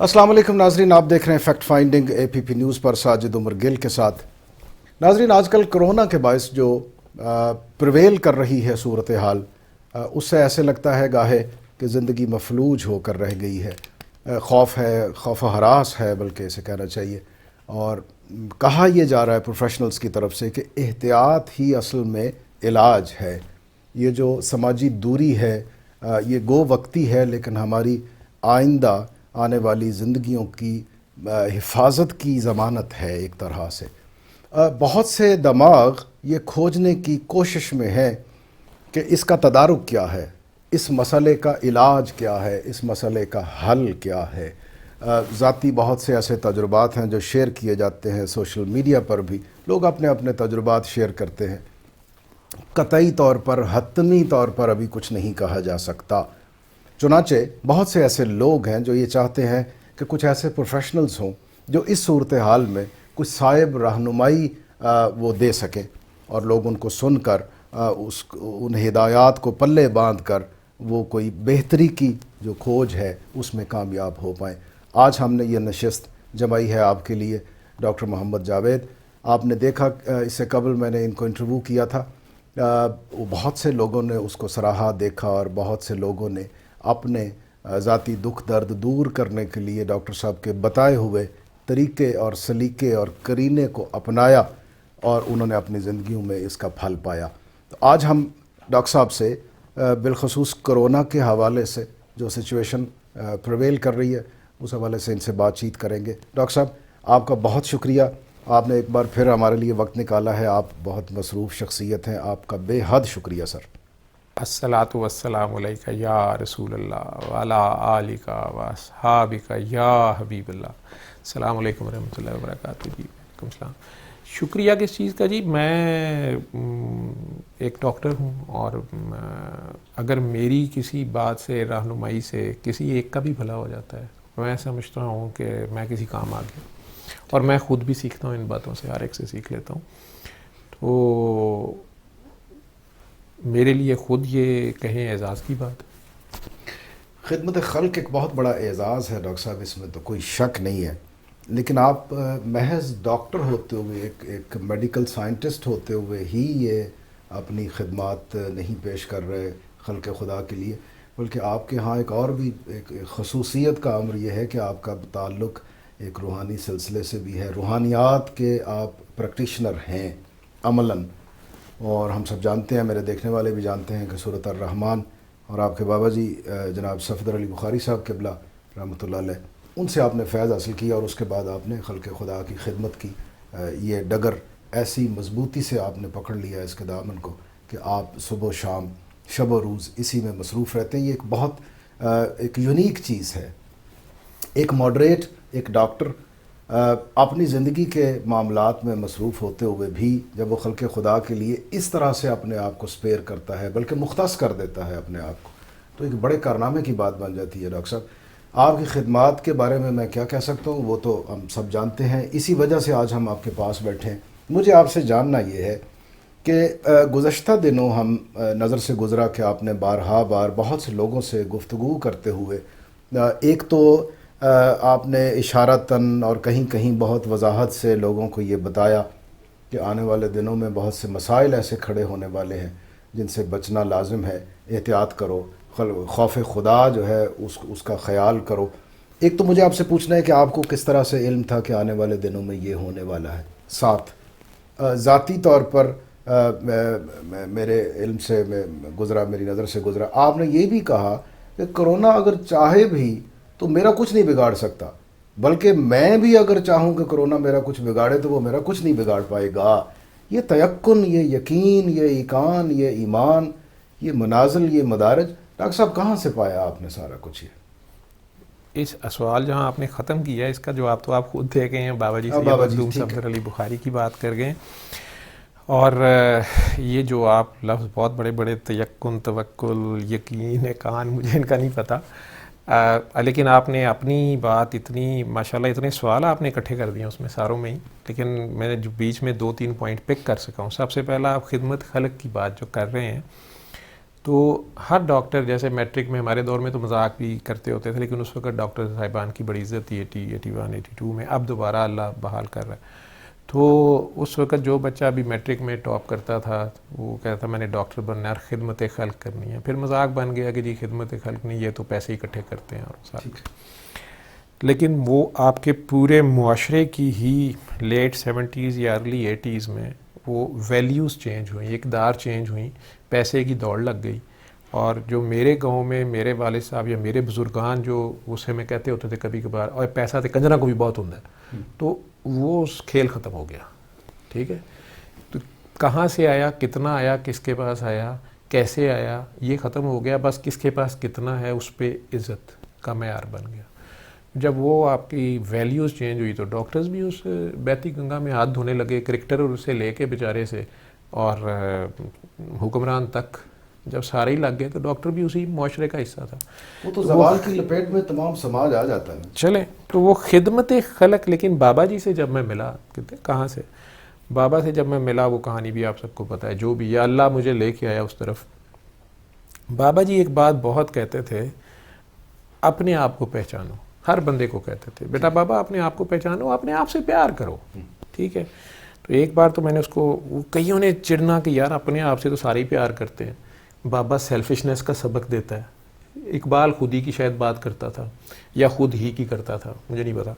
السلام علیکم ناظرین، آپ دیکھ رہے ہیں fact finding A P P news پر ساجد عمر گل کے ساتھ۔ ناظرین، آج کل کرونا کے باعث جو پرویل کر رہی ہے صورتحال، اس سے ایسے لگتا ہے گاہے کہ زندگی مفلوج ہو کر رہ گئی ہے۔ خوف ہے، خوف و ہراس ہے بلکہ اسے کہنا چاہیے، اور کہا یہ جا رہا ہے پروفیشنلز کی طرف سے کہ احتیاط ہی اصل میں علاج ہے۔ یہ جو سماجی دوری ہے یہ گو وقتی ہے، لیکن ہماری آئندہ آنے والی زندگیوں کی حفاظت کی ضمانت ہے ایک طرح سے۔ بہت سے دماغ یہ کھوجنے کی کوشش میں ہیں کہ اس کا تدارک کیا ہے، اس مسئلے کا علاج کیا ہے، اس مسئلے کا حل کیا ہے۔ ذاتی بہت سے ایسے تجربات ہیں جو شیئر کیے جاتے ہیں سوشل میڈیا پر بھی، لوگ اپنے اپنے تجربات شیئر کرتے ہیں۔ قطعی طور پر، حتمی طور پر ابھی کچھ نہیں کہا جا سکتا، چنانچہ بہت سے ایسے لوگ ہیں جو یہ چاہتے ہیں کہ کچھ ایسے پروفیشنلز ہوں جو اس صورتحال میں کچھ صائب رہنمائی وہ دے سکیں، اور لوگ ان کو سن کر ان ہدایات کو پلے باندھ کر وہ کوئی بہتری کی جو کھوج ہے اس میں کامیاب ہو پائیں۔ آج ہم نے یہ نشست جمائی ہے آپ کے لیے ڈاکٹر محمد جاوید۔ آپ نے دیکھا اس سے قبل میں نے ان کو انٹرویو کیا تھا، بہت سے لوگوں نے اس کو سراہا، دیکھا، اور بہت سے لوگوں نے اپنے ذاتی دکھ درد دور کرنے کے لیے ڈاکٹر صاحب کے بتائے ہوئے طریقے اور سلیقے اور قرینے کو اپنایا، اور انہوں نے اپنی زندگیوں میں اس کا پھل پایا۔ تو آج ہم ڈاکٹر صاحب سے بالخصوص کرونا کے حوالے سے جو سچویشن پرویل کر رہی ہے اس حوالے سے ان سے بات چیت کریں گے۔ ڈاکٹر صاحب، آپ کا بہت شکریہ، آپ نے ایک بار پھر ہمارے لیے وقت نکالا ہے۔ آپ بہت مصروف شخصیت ہیں، آپ کا بے حد شکریہ سر۔ الصلاۃ والسلام علیک یا رسول اللہ وعلی آلک و اصحابک یا حبیب اللہ۔ السلام علیکم ورحمۃ اللہ وبرکاتہ۔ جی وعلیکم السلام۔ شکریہ کس چیز کا؟ جی میں ایک ڈاکٹر ہوں، اور اگر میری کسی بات سے، رہنمائی سے کسی ایک کا بھی بھلا ہو جاتا ہے، میں سمجھتا ہوں کہ میں کسی کام آ گیا، اور میں خود بھی سیکھتا ہوں ان باتوں سے، ہر ایک سے سیکھ لیتا ہوں۔ تو میرے لیے خود یہ کہیں اعزاز کی بات ہے۔ خدمت خلق ایک بہت بڑا اعزاز ہے ڈاکٹر صاحب، اس میں تو کوئی شک نہیں ہے، لیکن آپ محض ڈاکٹر ہوتے ہوئے، ایک میڈیکل سائنٹسٹ ہوتے ہوئے ہی یہ اپنی خدمات نہیں پیش کر رہے خلق خدا کے لیے، بلکہ آپ کے ہاں ایک اور بھی ایک خصوصیت کا امر یہ ہے کہ آپ کا تعلق ایک روحانی سلسلے سے بھی ہے، روحانیات کے آپ پریکٹیشنر ہیں عملاً۔ اور ہم سب جانتے ہیں، میرے دیکھنے والے بھی جانتے ہیں کہ سورۃ الرحمن اور آپ کے بابا جی جناب صفدر علی بخاری صاحب قبلہ رحمۃ اللہ علیہ، ان سے آپ نے فیض حاصل کیا، اور اس کے بعد آپ نے خلق خدا کی خدمت کی۔ یہ ڈگر ایسی مضبوطی سے آپ نے پکڑ لیا اس کے دامن کو کہ آپ صبح و شام، شب و روز اسی میں مصروف رہتے ہیں۔ یہ ایک بہت ایک یونیک چیز ہے۔ ایک ماڈریٹ، ایک ڈاکٹر اپنی زندگی کے معاملات میں مصروف ہوتے ہوئے بھی جب وہ خلق خدا کے لیے اس طرح سے اپنے آپ کو سپیئر کرتا ہے، بلکہ مختص کر دیتا ہے اپنے آپ کو، تو ایک بڑے کارنامے کی بات بن جاتی ہے۔ ڈاکٹر صاحب، آپ کی خدمات کے بارے میں کیا کہہ سکتا ہوں، وہ تو ہم سب جانتے ہیں، اسی وجہ سے آج ہم آپ کے پاس بیٹھے ہیں۔ مجھے آپ سے جاننا یہ ہے کہ گزشتہ دنوں ہم نظر سے گزرا کہ آپ نے بارہا بار بہت سے لوگوں سے گفتگو کرتے ہوئے ایک تو آپ نے اشارتاً اور کہیں کہیں بہت وضاحت سے لوگوں کو یہ بتایا کہ آنے والے دنوں میں بہت سے مسائل ایسے کھڑے ہونے والے ہیں جن سے بچنا لازم ہے، احتیاط کرو، خوف خدا جو ہے اس کا خیال کرو۔ ایک تو مجھے آپ سے پوچھنا ہے کہ آپ کو کس طرح سے علم تھا کہ آنے والے دنوں میں یہ ہونے والا ہے؟ ساتھ ذاتی طور پر میرے علم سے گزرا، میری نظر سے گزرا، آپ نے یہ بھی کہا کہ کرونا اگر چاہے بھی تو میرا کچھ نہیں بگاڑ سکتا، بلکہ میں بھی اگر چاہوں کہ کرونا میرا کچھ بگاڑے تو وہ میرا کچھ نہیں بگاڑ پائے گا۔ یہ تیقن، یہ یقین، یہ ایقان، یہ ایمان، یہ منازل، یہ مدارج، ڈاکٹر صاحب کہاں سے پایا آپ نے سارا کچھ؟ یہ اس سوال جہاں آپ نے ختم کیا ہے، اس کا جواب تو آپ خود دے گئے ہیں، بابا جی صفدر علی بخاری کی بات کر گئے، اور یہ جو آپ لفظ بہت بڑے بڑے تیقن، توکل، یقین، ایقان، مجھے ان کا نہیں پتہ، لیکن آپ نے اپنی بات اتنی ماشاءاللہ، اتنے سوال آپ نے اکٹھے کر دیے اس میں ساروں میں ہی، لیکن میں نے جو بیچ میں 2-3 پوائنٹ پک کر سکا ہوں۔ سب سے پہلا آپ خدمت خلق کی بات جو کر رہے ہیں، تو ہر ڈاکٹر جیسے میٹرک میں ہمارے دور میں تو مذاق بھی کرتے ہوتے تھے، لیکن اس وقت ڈاکٹر صاحبان کی بڑی عزت تھی 81 81 82 میں، اب دوبارہ اللہ بحال کر رہا ہے. تو اس وقت جو بچہ ابھی میٹرک میں ٹاپ کرتا تھا وہ کہتا تھا میں نے ڈاکٹر بننا ہے اور خدمت خلق کرنی ہے. پھر مذاق بن گیا کہ جی خدمت خلق نہیں، یہ تو پیسے اکٹھے کرتے ہیں اور ساتھ. لیکن وہ آپ کے پورے معاشرے کی ہی لیٹ 70s یا ارلی 80s میں وہ ویلیوز چینج ہوئیں، اقدار چینج ہوئیں، پیسے کی دوڑ لگ گئی. اور جو میرے گاؤں میں میرے والد صاحب یا میرے بزرگان جو اس میں کہتے ہوتے تھے کبھی کبھار اور پیسہ تو کنجرا کو بھی بہت ہوتا ہے، تو وہ اس کھیل ختم ہو گیا. ٹھیک ہے، تو کہاں سے آیا، کتنا آیا، کس کے پاس آیا، کیسے آیا، یہ ختم ہو گیا. بس کس کے پاس کتنا ہے اس پہ عزت کا معیار بن گیا. جب وہ آپ کی ویلیوز چینج ہوئی تو ڈاکٹرز بھی اس بیتی گنگا میں ہاتھ دھونے لگے، کرکٹر سے لے کے بیچارے سے اور حکمران تک. جب سارے ہی لگ گئے تو ڈاکٹر بھی اسی معاشرے کا حصہ تھا. وہ تو زوال کی لپیٹ میں تمام سماج آ جاتا ہے. چلیں تو وہ خدمت خلق. لیکن بابا جی سے جب میں ملا، کہتے کہاں سے، بابا سے جب میں ملا، وہ کہانی بھی آپ سب کو پتہ ہے، جو بھی یا اللہ مجھے لے کے آیا اس طرف. بابا جی ایک بات بہت کہتے تھے، اپنے آپ کو پہچانو. ہر بندے کو کہتے تھے بیٹا بابا اپنے آپ کو پہچانو، اپنے آپ سے پیار کرو. ٹھیک ہے، تو ایک بار تو میں نے اس کو، کئیوں نے چڑنا کہ یار اپنے آپ سے تو سارے ہی پیار کرتے ہیں. بابا سیلفشنس کا سبق دیتا ہے. اقبال خود ہی کی شاید بات کرتا تھا یا خود ہی کی کرتا تھا، مجھے نہیں پتا،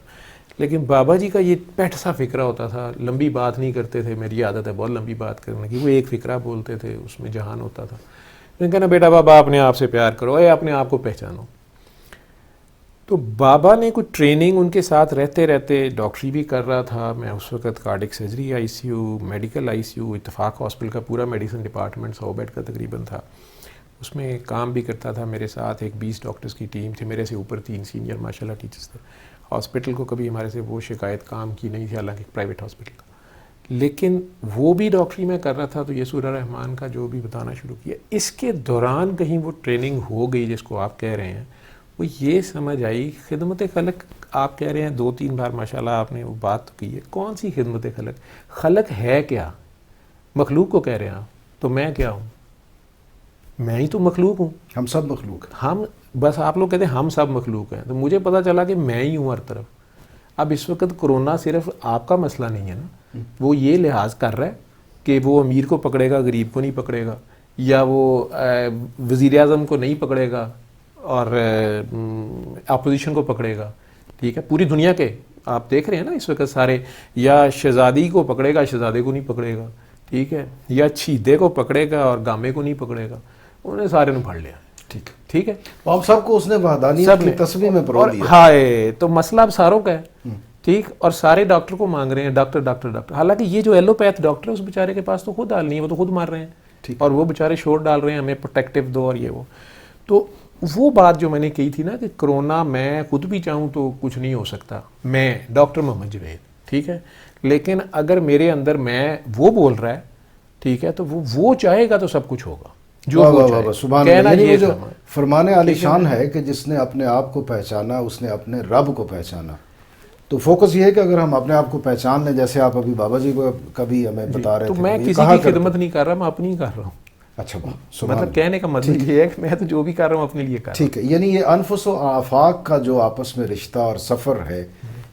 لیکن بابا جی کا یہ پیٹ سا فکرہ ہوتا تھا. لمبی بات نہیں کرتے تھے، میری عادت ہے بہت لمبی بات کرنے کی. وہ ایک فکرہ بولتے تھے، اس میں جہان ہوتا تھا. میں نے کہا بیٹا بابا اپنے آپ سے پیار کرو، اپنے آپ کو پہچانو. تو بابا نے کچھ ٹریننگ ان کے ساتھ رہتے رہتے، ڈاکٹری بھی کر رہا تھا میں اس وقت، cardiac surgery I C U, medical I C U, Ittefaq hospital کا پورا میڈیسن ڈپارٹمنٹ 100 بیڈ کا تقریباً تھا، اس میں کام بھی کرتا تھا. میرے ساتھ ایک 20 ڈاکٹرز کی ٹیم تھی، میرے سے اوپر 3 سینئر ماشاء اللہ ٹیچرز تھے. ہاسپٹل کو کبھی ہمارے سے وہ شکایت کام کی نہیں تھی، حالانکہ پرائیویٹ ہاسپٹل کا. لیکن وہ بھی ڈاکٹری میں کر رہا تھا. تو یسوع الرحمن کا جو بھی بتانا شروع کیا، اس کے دوران کہیں وہ ٹریننگ ہو گئی جس کو آپ کہہ رہے ہیں. وہ یہ سمجھ آئی خدمت خلق. آپ کہہ رہے ہیں 2-3 بار ماشاءاللہ آپ نے وہ بات کی ہے، کون سی خدمت خلق؟ خلق ہے کیا؟ مخلوق کو کہہ رہے ہیں آپ. تو میں کیا ہوں؟ میں ہی تو مخلوق ہوں. ہم سب مخلوق ہیں. ہم بس، آپ لوگ کہتے ہیں ہم سب مخلوق ہیں، تو مجھے پتہ چلا کہ میں ہی ہوں ہر طرف. اب اس وقت کرونا صرف آپ کا مسئلہ نہیں ہے نا، وہ یہ لحاظ کر رہا ہے کہ وہ امیر کو پکڑے گا، غریب کو نہیں پکڑے گا، یا وہ وزیر اعظم کو نہیں پکڑے گا اور اپوزیشن کو پکڑے گا. ٹھیک ہے، پوری دنیا کے آپ دیکھ رہے ہیں نا اس وقت سارے، یا شہزادی کو پکڑے گا، شہزادے کو نہیں پکڑے گا. ٹھیک ہے، یا چھیدے کو پکڑے گا اور گامے کو نہیں پکڑے گا. انہوں نے سارے نے پھڑ لیا. ٹھیک ہے، ہم سب کو اس نے وحدانیت کی تصویر میں پرو دیا. ہائے، تو مسئلہ اب ساروں کا ہے. ٹھیک، اور سارے ڈاکٹر کو مانگ رہے ہیں ڈاکٹر ڈاکٹر ڈاکٹر. حالانکہ یہ جو ایلوپیتھ ڈاکٹر ہے اس بیچارے کے پاس تو خود حال نہیں ہے، وہ تو خود مار رہے ہیں اور وہ بیچارے شور ڈال رہے ہیں ہمیں پروٹیکٹیو دو اور یہ وہ. تو وہ بات جو میں نے کہی تھی نا کہ کرونا میں خود بھی چاہوں تو کچھ نہیں ہو سکتا، میں ڈاکٹر محمد جوید. ٹھیک ہے، لیکن اگر میرے اندر میں وہ بول رہا ہے، ٹھیک ہے، تو وہ چاہے گا تو سب کچھ ہوگا جو وہ چاہے. سبحان اللہ. یعنی وہ جو فرمان عالی شان ہے کہ جس نے اپنے آپ کو پہچانا اس نے اپنے رب کو پہچانا. تو فوکس یہ ہے کہ اگر ہم اپنے آپ کو پہچان لیں، جیسے آپ ابھی بابا جی کو کبھی ہمیں بتا رہے تھے، تو میں کسی کی خدمت نہیں کر رہا، میں اپنی کر رہا ہوں. اچھا، مطلب کہنے کا مطلب یہ ہے کہ میں تو جو بھی کر رہا ہوں اپنے لیے کر رہا ہوں. ٹھیک ہے، یعنی یہ انفس و آفاق کا جو آپس میں رشتہ اور سفر ہے،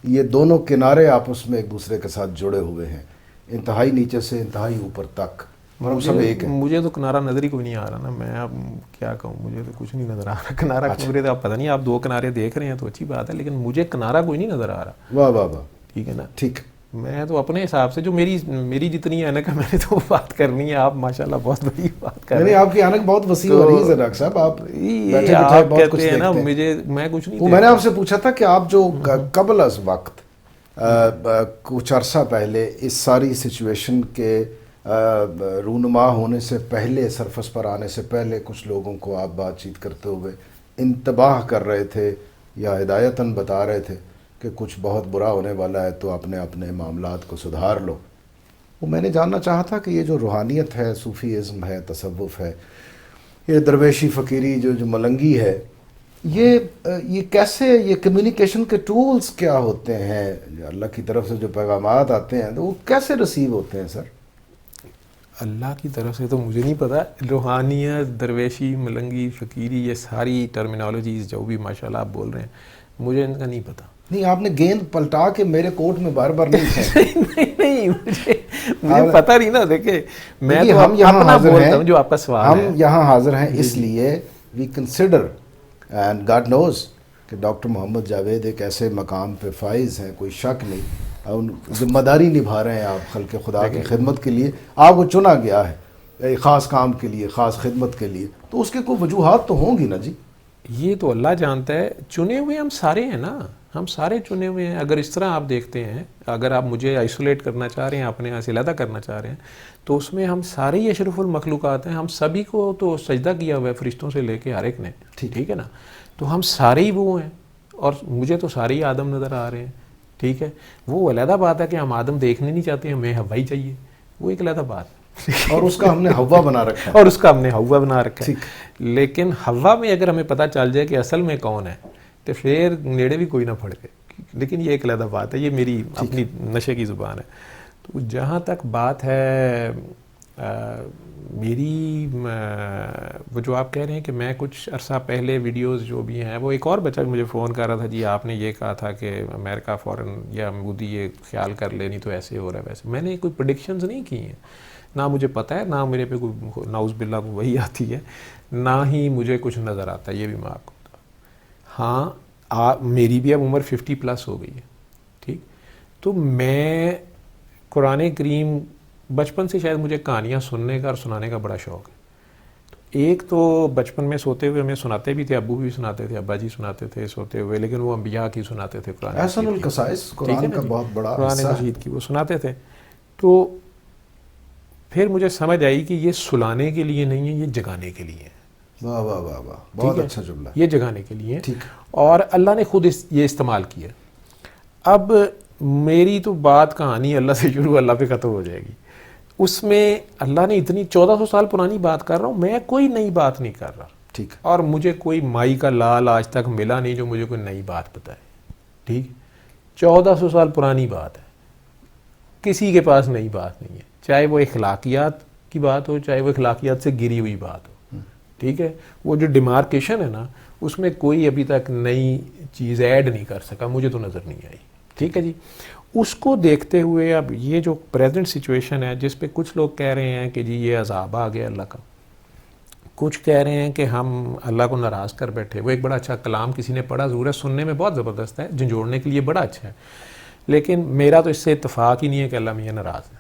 یہ دونوں کنارے آپس میں ایک دوسرے کے ساتھ جڑے ہوئے ہیں، انتہائی نیچے سے انتہائی اوپر تک. اور ہم سب ایک ہیں. مجھے تو کنارہ نظر ہی کوئی نہیں آ رہا نا. میں اب کیا کہوں، مجھے تو کچھ نہیں نظر آ رہا. کنارہ کنارے تو آپ پتہ نہیں، آپ 2 کنارے دیکھ رہے ہیں تو اچھی بات ہے، لیکن مجھے کنارہ کوئی نہیں نظر آ رہا. واہ واہ واہ. ٹھیک ہے نا. ٹھیک، میں تو اپنے حساب سے جو میری جتنی ہے نا کہ میں نے تو بات کرنی ہے. آپ ماشاءاللہ بہت بڑی بات کر رہے ہیں. آپ کی آنکھ بہت وسیع ہو رہی ہے ڈاکٹر صاحب. آپ کہتے ہیں نا میں کچھ نہیں. میں نے آپ سے پوچھا تھا کہ آپ جو قبل از وقت کچھ عرصہ پہلے اس ساری سچویشن کے رونما ہونے سے پہلے، سرفس پر آنے سے پہلے، کچھ لوگوں کو آپ بات چیت کرتے ہوئے انتباہ کر رہے تھے یا ہدایتاً بتا رہے تھے کہ کچھ بہت برا ہونے والا ہے، تو اپنے معاملات کو سدھار لو. وہ میں نے جاننا چاہا تھا کہ یہ جو روحانیت ہے، صوفیزم ہے، تصوف ہے، یہ درویشی فقیری جو ملنگی ہے، یہ کیسے، یہ کمیونیکیشن کے ٹولز کیا ہوتے ہیں؟ اللہ کی طرف سے جو پیغامات آتے ہیں تو وہ کیسے ریسیو ہوتے ہیں سر؟ اللہ کی طرف سے تو مجھے نہیں پتا. روحانیت, درویشی, ملنگی, فقیری, یہ ساری ٹرمینالوجیز جو بھی ماشاءاللہ آپ بول رہے ہیں مجھے ان کا نہیں پتا. نہیں آپ نے گیند پلٹا کے میرے کوٹ میں بار بار نہیں کھائی. نہیں مجھے پتہ نہیں نا. دیکھیں میں تو ہم یہاں اپنا حاضر بولتا ہوں جو آپ کا سوال ہے. ہم یہاں حاضر ہیں اس لیے we consider and God knows کہ ڈاکٹر محمد جاوید ایک ایسے مقام پہ فائز ہیں, کوئی شک نہیں. ذمہ داری نبھا رہے ہیں آپ خلق خدا کی خدمت کے لیے. آپ کو چنا گیا ہے ایک خاص کام کے لیے, خاص خدمت کے لیے, تو اس کے کوئی وجوہات تو ہوں گی نا جی. یہ تو اللہ جانتا ہے. چنے ہوئے ہم سارے ہیں نا, ہم سارے چنے ہوئے ہیں. اگر اس طرح آپ دیکھتے ہیں, اگر آپ مجھے آئسولیٹ کرنا چاہ رہے ہیں, اپنے یہاں سے علیحدہ کرنا چاہ رہے ہیں, تو اس میں ہم سارے ہی اشرف المخلوقات ہیں. ہم سبھی کو تو سجدہ کیا ہوا ہے فرشتوں سے لے کے ہر ایک نے, ٹھیک ہے نا. تو ہم سارے ہی وہ ہیں, اور مجھے تو سارے ہی آدم نظر آ رہے ہیں, ٹھیک ہے. وہ علیحدہ بات ہے کہ ہم آدم دیکھنے نہیں چاہتے, ہمیں حوا ہی چاہیے, وہ ایک علیحدہ بات ہے. اور اس کا ہم نے حوا بنا رکھا ہے. اور اس کا ہم نے حوا بنا رکھا ہے. لیکن حوا میں اگر ہمیں پتہ چل جائے کہ اصل میں کون ہے تو پھر نیڑے بھی کوئی نہ پھڑ کے. لیکن یہ ایک علیحدہ بات ہے, یہ میری اپنی نشے کی زبان ہے. تو جہاں تک بات ہے میری, وہ جو آپ کہہ رہے ہیں کہ میں کچھ عرصہ پہلے ویڈیوز جو بھی ہیں, وہ ایک اور بچہ مجھے فون کر رہا تھا, جی آپ نے یہ کہا تھا کہ امریکہ فوراً یا مودی یہ خیال کر لے, نہیں تو ایسے ہو رہا ہے ویسے. میں نے کوئی پریڈکشنز نہیں کی ہیں, نہ مجھے پتہ ہے, نہ میرے پہ کوئی نعوذ باللہ کو وہی آتی ہے, نہ ہی مجھے کچھ نظر آتا ہے. یہ بھی میں آپ کو بتا. ہاں میری بھی اب عمر 50+ ہو گئی ہے, ٹھیک. تو میں قرآن کریم بچپن سے شاید مجھے کہانیاں سننے کا اور سنانے کا بڑا شوق ہے. ایک تو بچپن میں سوتے ہوئے ہمیں سناتے بھی تھے, ابو بھی سناتے تھے, ابا جی سناتے تھے سوتے ہوئے, لیکن وہ انبیاء کی سناتے تھے. قرآن احسن القصائص قرآن کا بہت بڑا قرآن مجید کی وہ سناتے تھے. تو پھر مجھے سمجھ آئی کہ یہ سلانے کے لیے نہیں ہے, یہ جگانے کے لیے ہے. واہ واہ واہ واہ, بہت اچھا جملہ. یہ جگانے کے لیے, ٹھیک. اور اللہ نے خود یہ استعمال کیا. اب میری تو بات کہانی اللہ سے شروع اللہ پہ ختم ہو جائے گی. اس میں اللہ نے اتنی 1400 سال پرانی بات کر رہا ہوں, میں کوئی نئی بات نہیں کر رہا, ٹھیک. اور مجھے کوئی مائی کا لال آج تک ملا نہیں جو مجھے کوئی نئی بات بتائے, ٹھیک. 1400 سال پرانی بات ہے, کسی کے پاس نئی بات نہیں ہے, چاہے وہ اخلاقیات کی بات ہو, چاہے وہ اخلاقیات سے گری ہوئی بات ہو, ٹھیک ہے. وہ جو ڈیمارکیشن ہے نا, اس میں کوئی ابھی تک نئی چیز ایڈ نہیں کر سکا, مجھے تو نظر نہیں آئی, ٹھیک ہے جی. اس کو دیکھتے ہوئے اب یہ جو پریزنٹ سچویشن ہے, جس پہ کچھ لوگ کہہ رہے ہیں کہ جی یہ عذاب آ گیا اللہ کا, کچھ کہہ رہے ہیں کہ ہم اللہ کو ناراض کر بیٹھے. وہ ایک بڑا اچھا کلام کسی نے پڑھا, ضرور ہے, سننے میں بہت زبردست ہے, جھنجھوڑنے کے لیے بڑا اچھا ہے, لیکن میرا تو اس سے اتفاق ہی نہیں ہے کہ اللہ میاں ناراض ہے.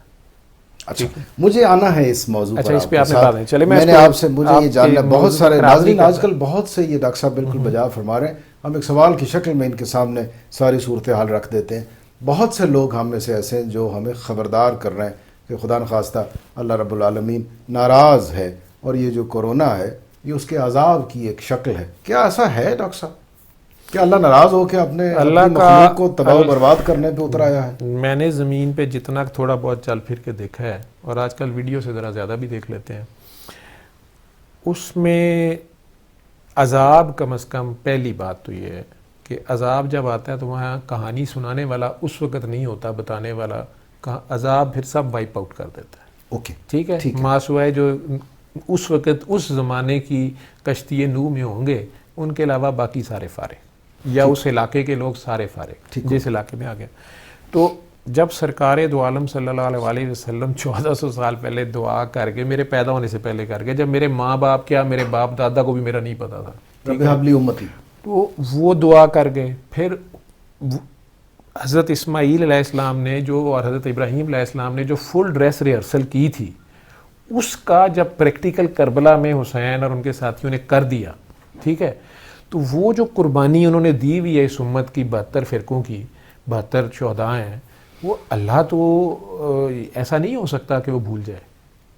اچھا, مجھے آنا ہے اس موضوع پر. اچھا, اس پہ آپ نے بات ہے. چلے میں نے آپ سے, مجھے یہ جاننا, بہت سارے ناظرین آج کل بہت سے یہ ڈاکٹر صاحب بالکل بجا فرما رہے ہیں, ہم ایک سوال کی شکل میں ان کے سامنے ساری صورتحال رکھ دیتے ہیں. بہت سے لوگ ہم میں سے ایسے ہیں جو ہمیں خبردار کر رہے ہیں کہ خدا نخواستہ اللہ رب العالمین ناراض ہے, اور یہ جو کورونا ہے یہ اس کے عذاب کی ایک شکل ہے. کیا ایسا ہے ڈاکٹر صاحب؟ کیا اللہ ناراض ہو کے اپنے مخلوق کو تباہ و برباد کرنے پہ اتر آیا ہے؟ میں نے زمین پہ جتنا تھوڑا بہت چل پھر کے دیکھا ہے, اور آج کل ویڈیو سے ذرا زیادہ بھی دیکھ لیتے ہیں, اس میں عذاب کم از کم پہلی بات تو یہ ہے کہ عذاب جب آتا ہے تو وہاں کہانی سنانے والا اس وقت نہیں ہوتا, بتانے والا. عذاب پھر سب وائپ آؤٹ کر دیتا ہے. اوکے, ٹھیک ہے. ماسوائے جو اس وقت اس زمانے کی کشتی نوح میں ہوں گے, ان کے علاوہ باقی سارے فارغ, یا اس علاقے کے لوگ سارے فارغ جس علاقے میں آ گیا. تو جب سرکار دو عالم صلی اللہ علیہ وسلم 1400 سال پہلے دعا کر کے, میرے پیدا ہونے سے پہلے کر کے, جب میرے ماں باپ کیا میرے باپ دادا کو بھی میرا نہیں پتا تھا, رب ہب لی امتی, تو وہ دعا کر گئے. پھر حضرت اسماعیل علیہ السلام نے جو, اور حضرت ابراہیم علیہ السلام نے جو فل ڈریس ریہرسل کی تھی, اس کا جب پریکٹیکل کربلا میں حسین اور ان کے ساتھیوں نے کر دیا, ٹھیک ہے, تو وہ جو قربانی انہوں نے دی ہوئی ہے اس امت کی 72 فرقوں کی, 72 شہداء ہیں, وہ اللہ تو ایسا نہیں ہو سکتا کہ وہ بھول جائے,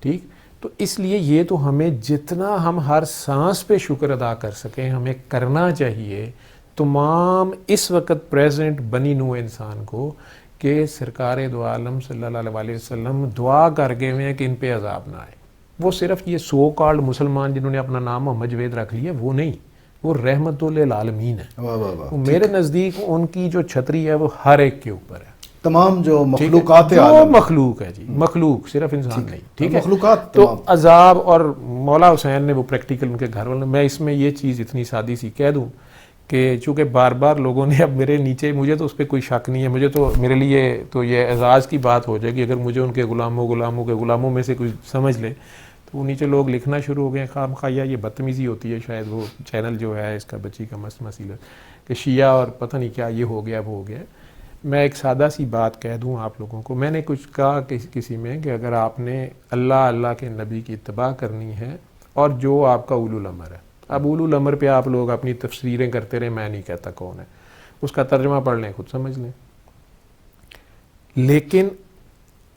ٹھیک. تو اس لیے یہ تو ہمیں جتنا ہم ہر سانس پہ شکر ادا کر سکیں ہمیں کرنا چاہیے تمام اس وقت پریزنٹ بنی نوع انسان کو, کہ سرکار دو عالم صلی اللہ علیہ وسلم دعا کر گئے ہوئے ہیں کہ ان پہ عذاب نہ آئے. وہ صرف یہ سو کالڈ مسلمان جنہوں نے اپنا نام محمد جوید رکھ لیا وہ نہیں, وہ رحمت للعالمین ہے. میرے نزدیک ان کی جو چھتری ہے وہ ہر ایک کے اوپر ہے. تمام جو مخلوقات جو عالم، مخلوق ہے جی، مخلوق صرف انسان نہیں، ٹھیک ہے، مخلوقات تو تمام. عذاب. اور مولا حسین نے وہ پریکٹیکل ان کے گھر والوں، میں اس میں یہ چیز اتنی سادی سی کہہ دوں کہ چونکہ بار بار لوگوں نے اب میرے نیچے، مجھے تو اس پہ کوئی شک نہیں ہے، مجھے تو میرے لیے تو یہ اعزاز کی بات ہو جائے گی اگر مجھے ان کے غلاموں میں سے کوئی سمجھ لے. تو وہ نیچے لوگ لکھنا شروع ہو گئے خام خواہ، یہ بدتمیزی ہوتی ہے شاید، وہ چینل جو ہے اس کا بچی کا مسئلہ کہ شیعہ اور پتہ نہیں کیا یہ ہو گیا وہ ہو گیا. میں ایک سادہ سی بات کہہ دوں آپ لوگوں کو. میں نے کچھ کہا کسی میں کہ اگر آپ نے اللہ کے نبی کی اتباع کرنی ہے اور جو آپ کا اولو الامر ہے، اب اولو الامر پہ آپ لوگ اپنی تفسیریں کرتے رہے، میں نہیں کہتا کون ہے، اس کا ترجمہ پڑھ لیں، خود سمجھ لیں. لیکن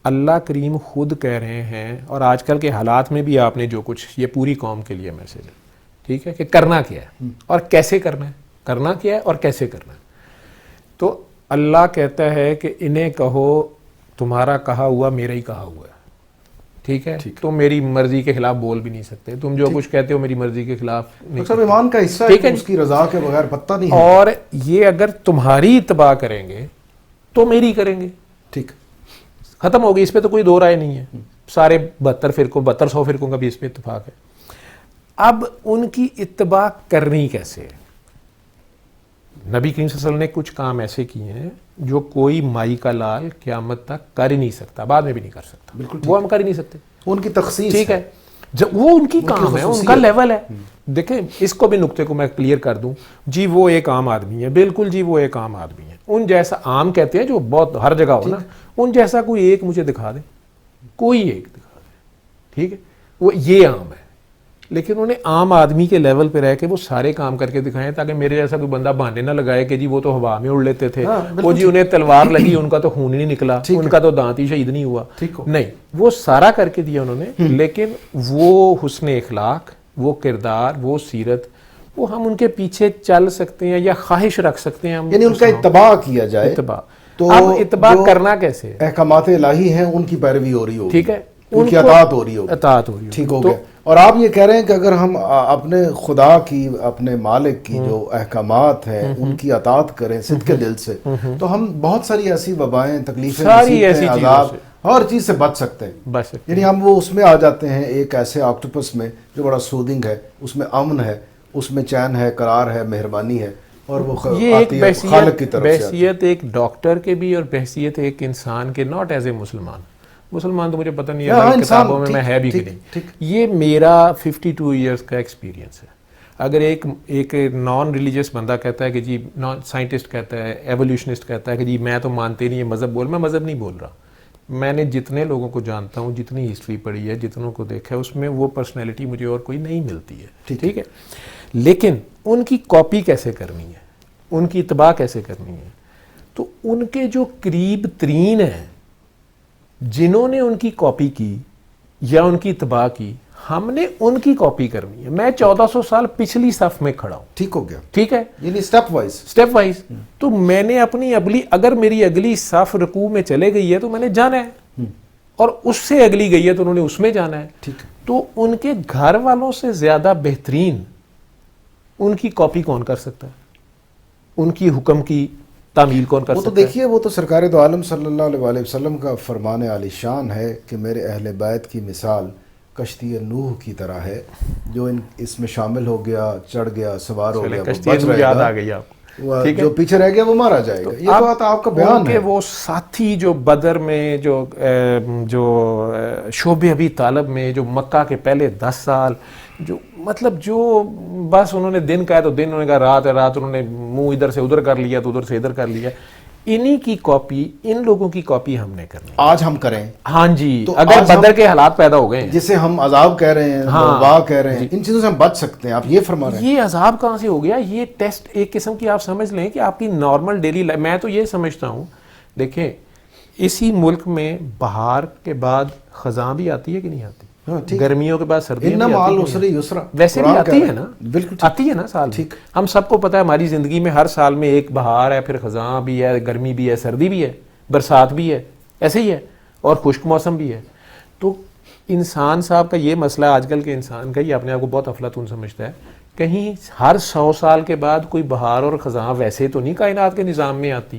اللہ کریم خود کہہ رہے ہیں، اور آج کل کے حالات میں بھی آپ نے جو کچھ، یہ پوری قوم کے لیے میسج ہے، ٹھیک ہے، کہ کرنا کیا ہے اور کیسے کرنا ہے، کرنا کیا ہے اور کیسے کرنا ہے. تو اللہ کہتا ہے کہ انہیں کہو تمہارا کہا ہوا میرا ہی کہا ہوا ہے، ٹھیک ہے، تم میری مرضی کے خلاف بول بھی نہیں سکتے، تم جو کچھ کہتے ہو میری مرضی کے خلاف نہیں. سب ایمان کا حصہ ہے کہ اس کی رضا کے بغیر پتہ نہیں ہے. اور یہ اگر تمہاری اتباع کریں گے تو میری کریں گے، ٹھیک، ختم ہوگی، اس پہ تو کوئی دو رائے نہیں ہے. سارے 7200 فرقوں کا بھی اس پہ اتفاق ہے. اب ان کی اتباع کرنی کیسے ہے؟ نبی کریم صلی اللہ علیہ وسلم نے کچھ کام ایسے کیے ہیں جو کوئی مائی کا لال قیامت تک کر ہی نہیں سکتا، بعد میں بھی نہیں کر سکتا، بالکل وہ ہم کر ہی نہیں سکتے، ان کی تخصیص ٹھیک ہے، جب وہ ان کی کام ہے، ان کا لیول ہے. دیکھیں اس کو بھی نقطے کو میں کلیئر کر دوں، جی وہ ایک عام آدمی ہے، بالکل جی وہ ایک عام آدمی ہے، ان جیسا عام کہتے ہیں جو بہت ہر جگہ ہو نا، ان جیسا کوئی ایک مجھے دکھا دے، کوئی ایک دکھا دے، ٹھیک ہے، وہ یہ عام ہے. لیکن انہوں نے عام آدمی کے لیول پہ رہ کے وہ سارے کام کر کے دکھائے تاکہ میرے جیسا کوئی بندہ بہانے نہ لگائے کہ جی وہ تو ہوا میں اڑ لیتے تھے، وہ جی انہیں تلوار لگی ان کا تو خون ہی نہیں نکلا، ان کا تو دانت ہی شہید نہیں ہوا، نہیں، وہ سارا کر کے دیا انہوں نے. لیکن وہ حسن اخلاق، وہ کردار، وہ سیرت، وہ ہم ان کے پیچھے چل سکتے ہیں یا خواہش رکھ سکتے ہیں، یعنی ان کا اتباع کیا جائے. تو اب اتباع کرنا کیسے؟ احکامات الہی ہیں ان کی پیروی ہو رہی ہوگی، ٹھیک ہے، ان کی اطاعت ہو رہی ہوگی، اطاعت ہو رہی ہوگی، ٹھیک ہو گیا. اور آپ یہ کہہ رہے ہیں کہ اگر ہم اپنے خدا کی، اپنے مالک کی جو احکامات ہیں ان کی اطاعت کریں صدق دل سے، تو ہم بہت ساری ایسی وبائیں، تکلیفیں، مصیبتیں، عذاب ہر چیز سے بچ سکتے ہیں. یعنی ہم وہ اس میں آ جاتے ہیں ایک ایسے آکٹوپس میں جو بڑا سودنگ ہے، اس میں امن ہے، اس میں چین ہے، قرار ہے، مہربانی ہے، اور وہ آتی ہے خالق کی طرف سے. بحثیت ایک ڈاکٹر کے بھی اور بحثیت ایک انسان کے، ناٹ ایز اے مسلمان تو مجھے پتہ نہیں ہے کتابوں میں ہے بھی کہ نہیں. یہ میرا 52 ایئرس کا ایکسپیرینس ہے. اگر ایک نان ریلیجیس بندہ کہتا ہے کہ جی، نان سائنٹسٹ کہتا ہے، ایولیوشنسٹ کہتا ہے کہ جی میں تو مانتے نہیں ہے مذہب میں مذہب نہیں بول رہا. میں نے جتنے لوگوں کو جانتا ہوں، جتنی ہسٹری پڑھی ہے، جتنوں کو دیکھا ہے، اس میں وہ پرسنالٹی مجھے اور کوئی نہیں ملتی ہے، ٹھیک ہے. لیکن ان کی کاپی کیسے کرنی ہے، ان کی اتباع کیسے کرنی ہے؟ تو ان کے جو قریب ترین ہیں، جنہوں نے ان کی کاپی کی یا ان کی اتباع کی، ہم نے ان کی کاپی کرنی ہے. میں 1400 سال پچھلی صف میں کھڑا ہوں، ٹھیک ہو گیا، ٹھیک ہے، یعنی سٹیپ وائز. تو میں نے اپنی اگر میری اگلی صف رکوع میں چلے گئی ہے تو میں نے جانا ہے، اور اس سے اگلی گئی ہے تو انہوں نے اس میں جانا ہے. ٹھیک. تو ان کے گھر والوں سے زیادہ بہترین ان کی کاپی کون کر سکتا ہے؟ ان کی حکم کی تعمیل کون کر سکتا ہے؟ وہ تو دیکھیے، وہ تو سرکار دو عالم صلی اللہ علیہ وسلم کا فرمان عالی شان ہے کہ میرے اہل بیت کی مثال کشتی نوح کی طرح ہے، جو اس میں شامل ہو گیا، چڑھ گیا، سوار ہو گیا، کشتی نوح یاد آ گئی آپ کو، جو پیچھے رہ گیا وہ مارا جائے گا. یہ بات آپ کا بیان ہے. وہ ساتھی جو بدر میں، جو شعب ابی طالب میں، جو مکہ کے پہلے 10 سال، جو مطلب جو بس انہوں نے دن کہا تو دن، انہوں نے کہا رات ہے رات، انہوں نے منہ ادھر سے ادھر کر لیا تو ادھر سے ادھر کر لیا. انہی کی کاپی، ان لوگوں کی کاپی ہم نے کرنی، آج ہم کریں. ہاں جی، اگر بدر کے حالات پیدا ہو گئے ہیں، جسے ہم عذاب کہہ رہے ہیں، وبا کہہ رہے ہیں، ان چیزوں سے ہم بچ سکتے ہیں. آپ یہ فرما رہے ہیں. یہ عذاب کہاں سے ہو گیا؟ یہ ٹیسٹ ایک قسم کی آپ سمجھ لیں کہ آپ کی نارمل ڈیلی لائف. میں تو یہ سمجھتا ہوں، دیکھیں اسی ملک میں بہار کے بعد خزاں بھی آتی ہے کہ نہیں آتی؟ گرمیوں کے بعد سردیاں بھی آتی ہیں، ویسے بھی آتی ہے نا، آتی ہے نا سال. ہم سب کو پتہ ہے ہماری زندگی میں ہر سال میں ایک بہار ہے، پھر خزاں بھی ہے، گرمی بھی ہے، سردی بھی ہے، برسات بھی ہے، ایسے ہی ہے، اور خشک موسم بھی ہے. تو انسان صاحب کا یہ مسئلہ آج کل کے انسان کا، یہ اپنے آپ کو بہت افلاطون سمجھتا ہے. کہیں ہر 100 سال کے بعد کوئی بہار اور خزاں ویسے تو نہیں کائنات کے نظام میں آتی.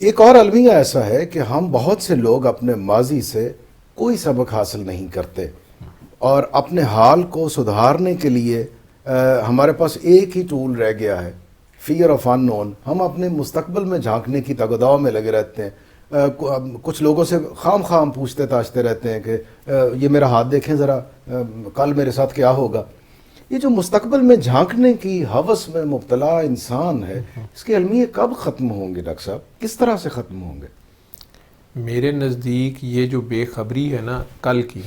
ایک اور المیہ ایسا ہے کہ ہم بہت سے لوگ اپنے ماضی سے کوئی سبق حاصل نہیں کرتے اور اپنے حال کو سدھارنے کے لیے ہمارے پاس ایک ہی ٹول رہ گیا ہے، فیئر آف ان نون. ہم اپنے مستقبل میں جھانکنے کی تگداؤ میں لگے رہتے ہیں. کچھ لوگوں سے خام خام پوچھتے تاچتے رہتے ہیں کہ یہ میرا ہاتھ دیکھیں ذرا، کل میرے ساتھ کیا ہوگا. یہ جو مستقبل میں جھانکنے کی ہوس میں مبتلا انسان ہے، اس کے المیے کب ختم ہوں گے ڈاکٹر صاحب؟ کس طرح سے ختم ہوں گے؟ میرے نزدیک یہ جو بے خبری ہے نا کل کی،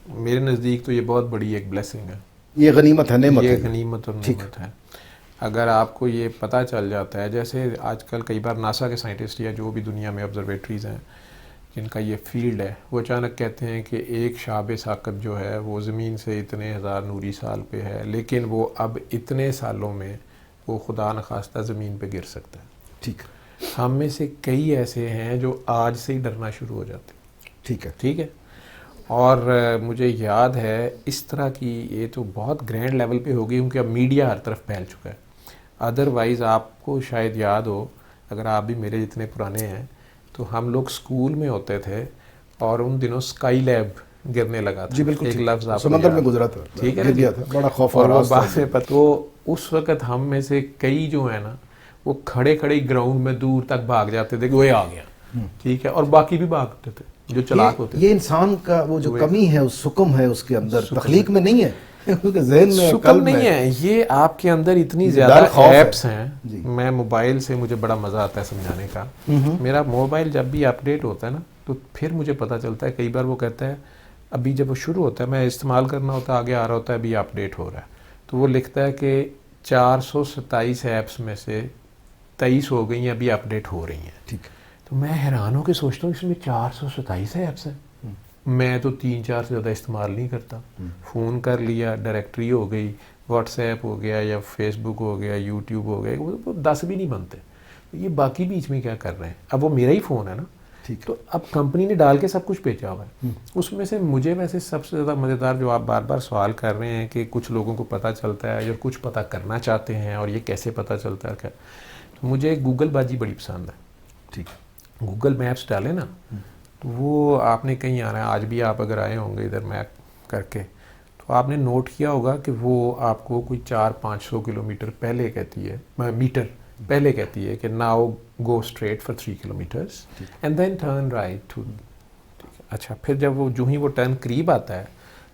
میرے نزدیک تو یہ بہت بڑی ایک بلیسنگ ہے. یہ غنیمت ہے، نعمت ہے، یہ غنیمت اور نعمت ہے. اگر آپ کو یہ پتہ چل جاتا ہے، جیسے آج کل کئی بار ناسا کے سائنٹسٹ یا جو بھی دنیا میں آبزرویٹریز ہیں جن کا یہ فیلڈ ہے، وہ اچانک کہتے ہیں کہ ایک شہاب ثاقب جو ہے وہ زمین سے اتنے ہزار نوری سال پہ ہے، لیکن وہ اب اتنے سالوں میں وہ خدا نخواستہ زمین پہ گر سکتا ہے. ٹھیک. ہم میں سے کئی ایسے ہیں جو آج سے ہی ڈرنا شروع ہو جاتے ہیں. ٹھیک ہے. ٹھیک ہے. اور مجھے یاد ہے اس طرح کی یہ تو بہت گرینڈ لیول پہ ہوگی کیونکہ اب میڈیا ہر طرف پھیل چکا ہے. ادروائز آپ کو شاید یاد ہو، اگر آپ بھی میرے جتنے پرانے ہیں، تو ہم لوگ اسکول میں ہوتے تھے اور ان دنوں اسکائی لیب گرنے لگا تھا. جی بالکل. ایک لفظ آپ سمندر میں گزرا تھا. ٹھیک ہے. گر گیا تھا. بڑا خوف اور وہ بات میں تو اس وقت ہم میں سے کئی جو ہیں نا وہ کھڑے کھڑے گراؤنڈ میں دور تک بھاگ جاتے تھے کہ وہ آ گیا. ٹھیک ہے. اور باقی بھی بھاگتے تھے جو چلاک ہوتے. یہ انسان کا وہ جو کمی ہے، اس سکم ہے اس کے اندر، تخلیق میں نہیں ہے، کیونکہ ذہن میں سکم نہیں ہے. یہ آپ کے اندر اتنی زیادہ ایپس ہیں. میں موبائل سے مجھے بڑا مزہ آتا ہے سمجھانے کا. میرا موبائل جب بھی اپ ڈیٹ ہوتا ہے نا تو پھر مجھے پتہ چلتا ہے، کئی بار وہ کہتا ہے ابھی جب وہ شروع ہوتا ہے، میں استعمال کرنا ہوتا ہے، آگے آ رہا ہوتا ہے ابھی اپ ڈیٹ ہو رہا ہے، تو وہ لکھتا ہے کہ 427 ایپس میں سے 23 ہو گئی ہیں، ابھی اپ ڈیٹ ہو رہی ہیں. ٹھیک. تو میں حیران ہو کے سوچتا ہوں اس میں 427 ایپس ہیں. میں تو 3-4 سے زیادہ استعمال نہیں کرتا. فون کر لیا، ڈائریکٹری ہو گئی، واٹس ایپ ہو گیا یا فیس بک ہو گیا، یوٹیوب ہو گیا، وہ 10 بھی نہیں بنتے. یہ باقی بیچ میں کیا کر رہے ہیں؟ اب وہ میرا ہی فون ہے نا، تو اب کمپنی نے ڈال کے سب کچھ بیچا ہوا ہے. اس میں سے مجھے ویسے سب سے زیادہ مزیدار جو آپ بار بار سوال کر رہے ہیں کہ کچھ لوگوں کو پتہ چلتا ہے اور کچھ پتہ کرنا چاہتے ہیں اور یہ کیسے پتہ چلتا ہے کیا، تو مجھے گوگل باجی بڑی پسند ہے. ٹھیک. گوگل میپس ڈالے نا تو وہ آپ نے کہیں آنا ہے، آج بھی آپ اگر آئے ہوں گے ادھر میپ کر کے تو آپ نے نوٹ کیا ہوگا کہ وہ آپ کو کوئی 400-500 کلومیٹر پہلے کہتی ہے، میٹر پہلے کہتی ہے کہ now go straight for 3 kilometres and then turn right to. اچھا، پھر جب وہ جو ہی وہ ٹرن قریب آتا ہے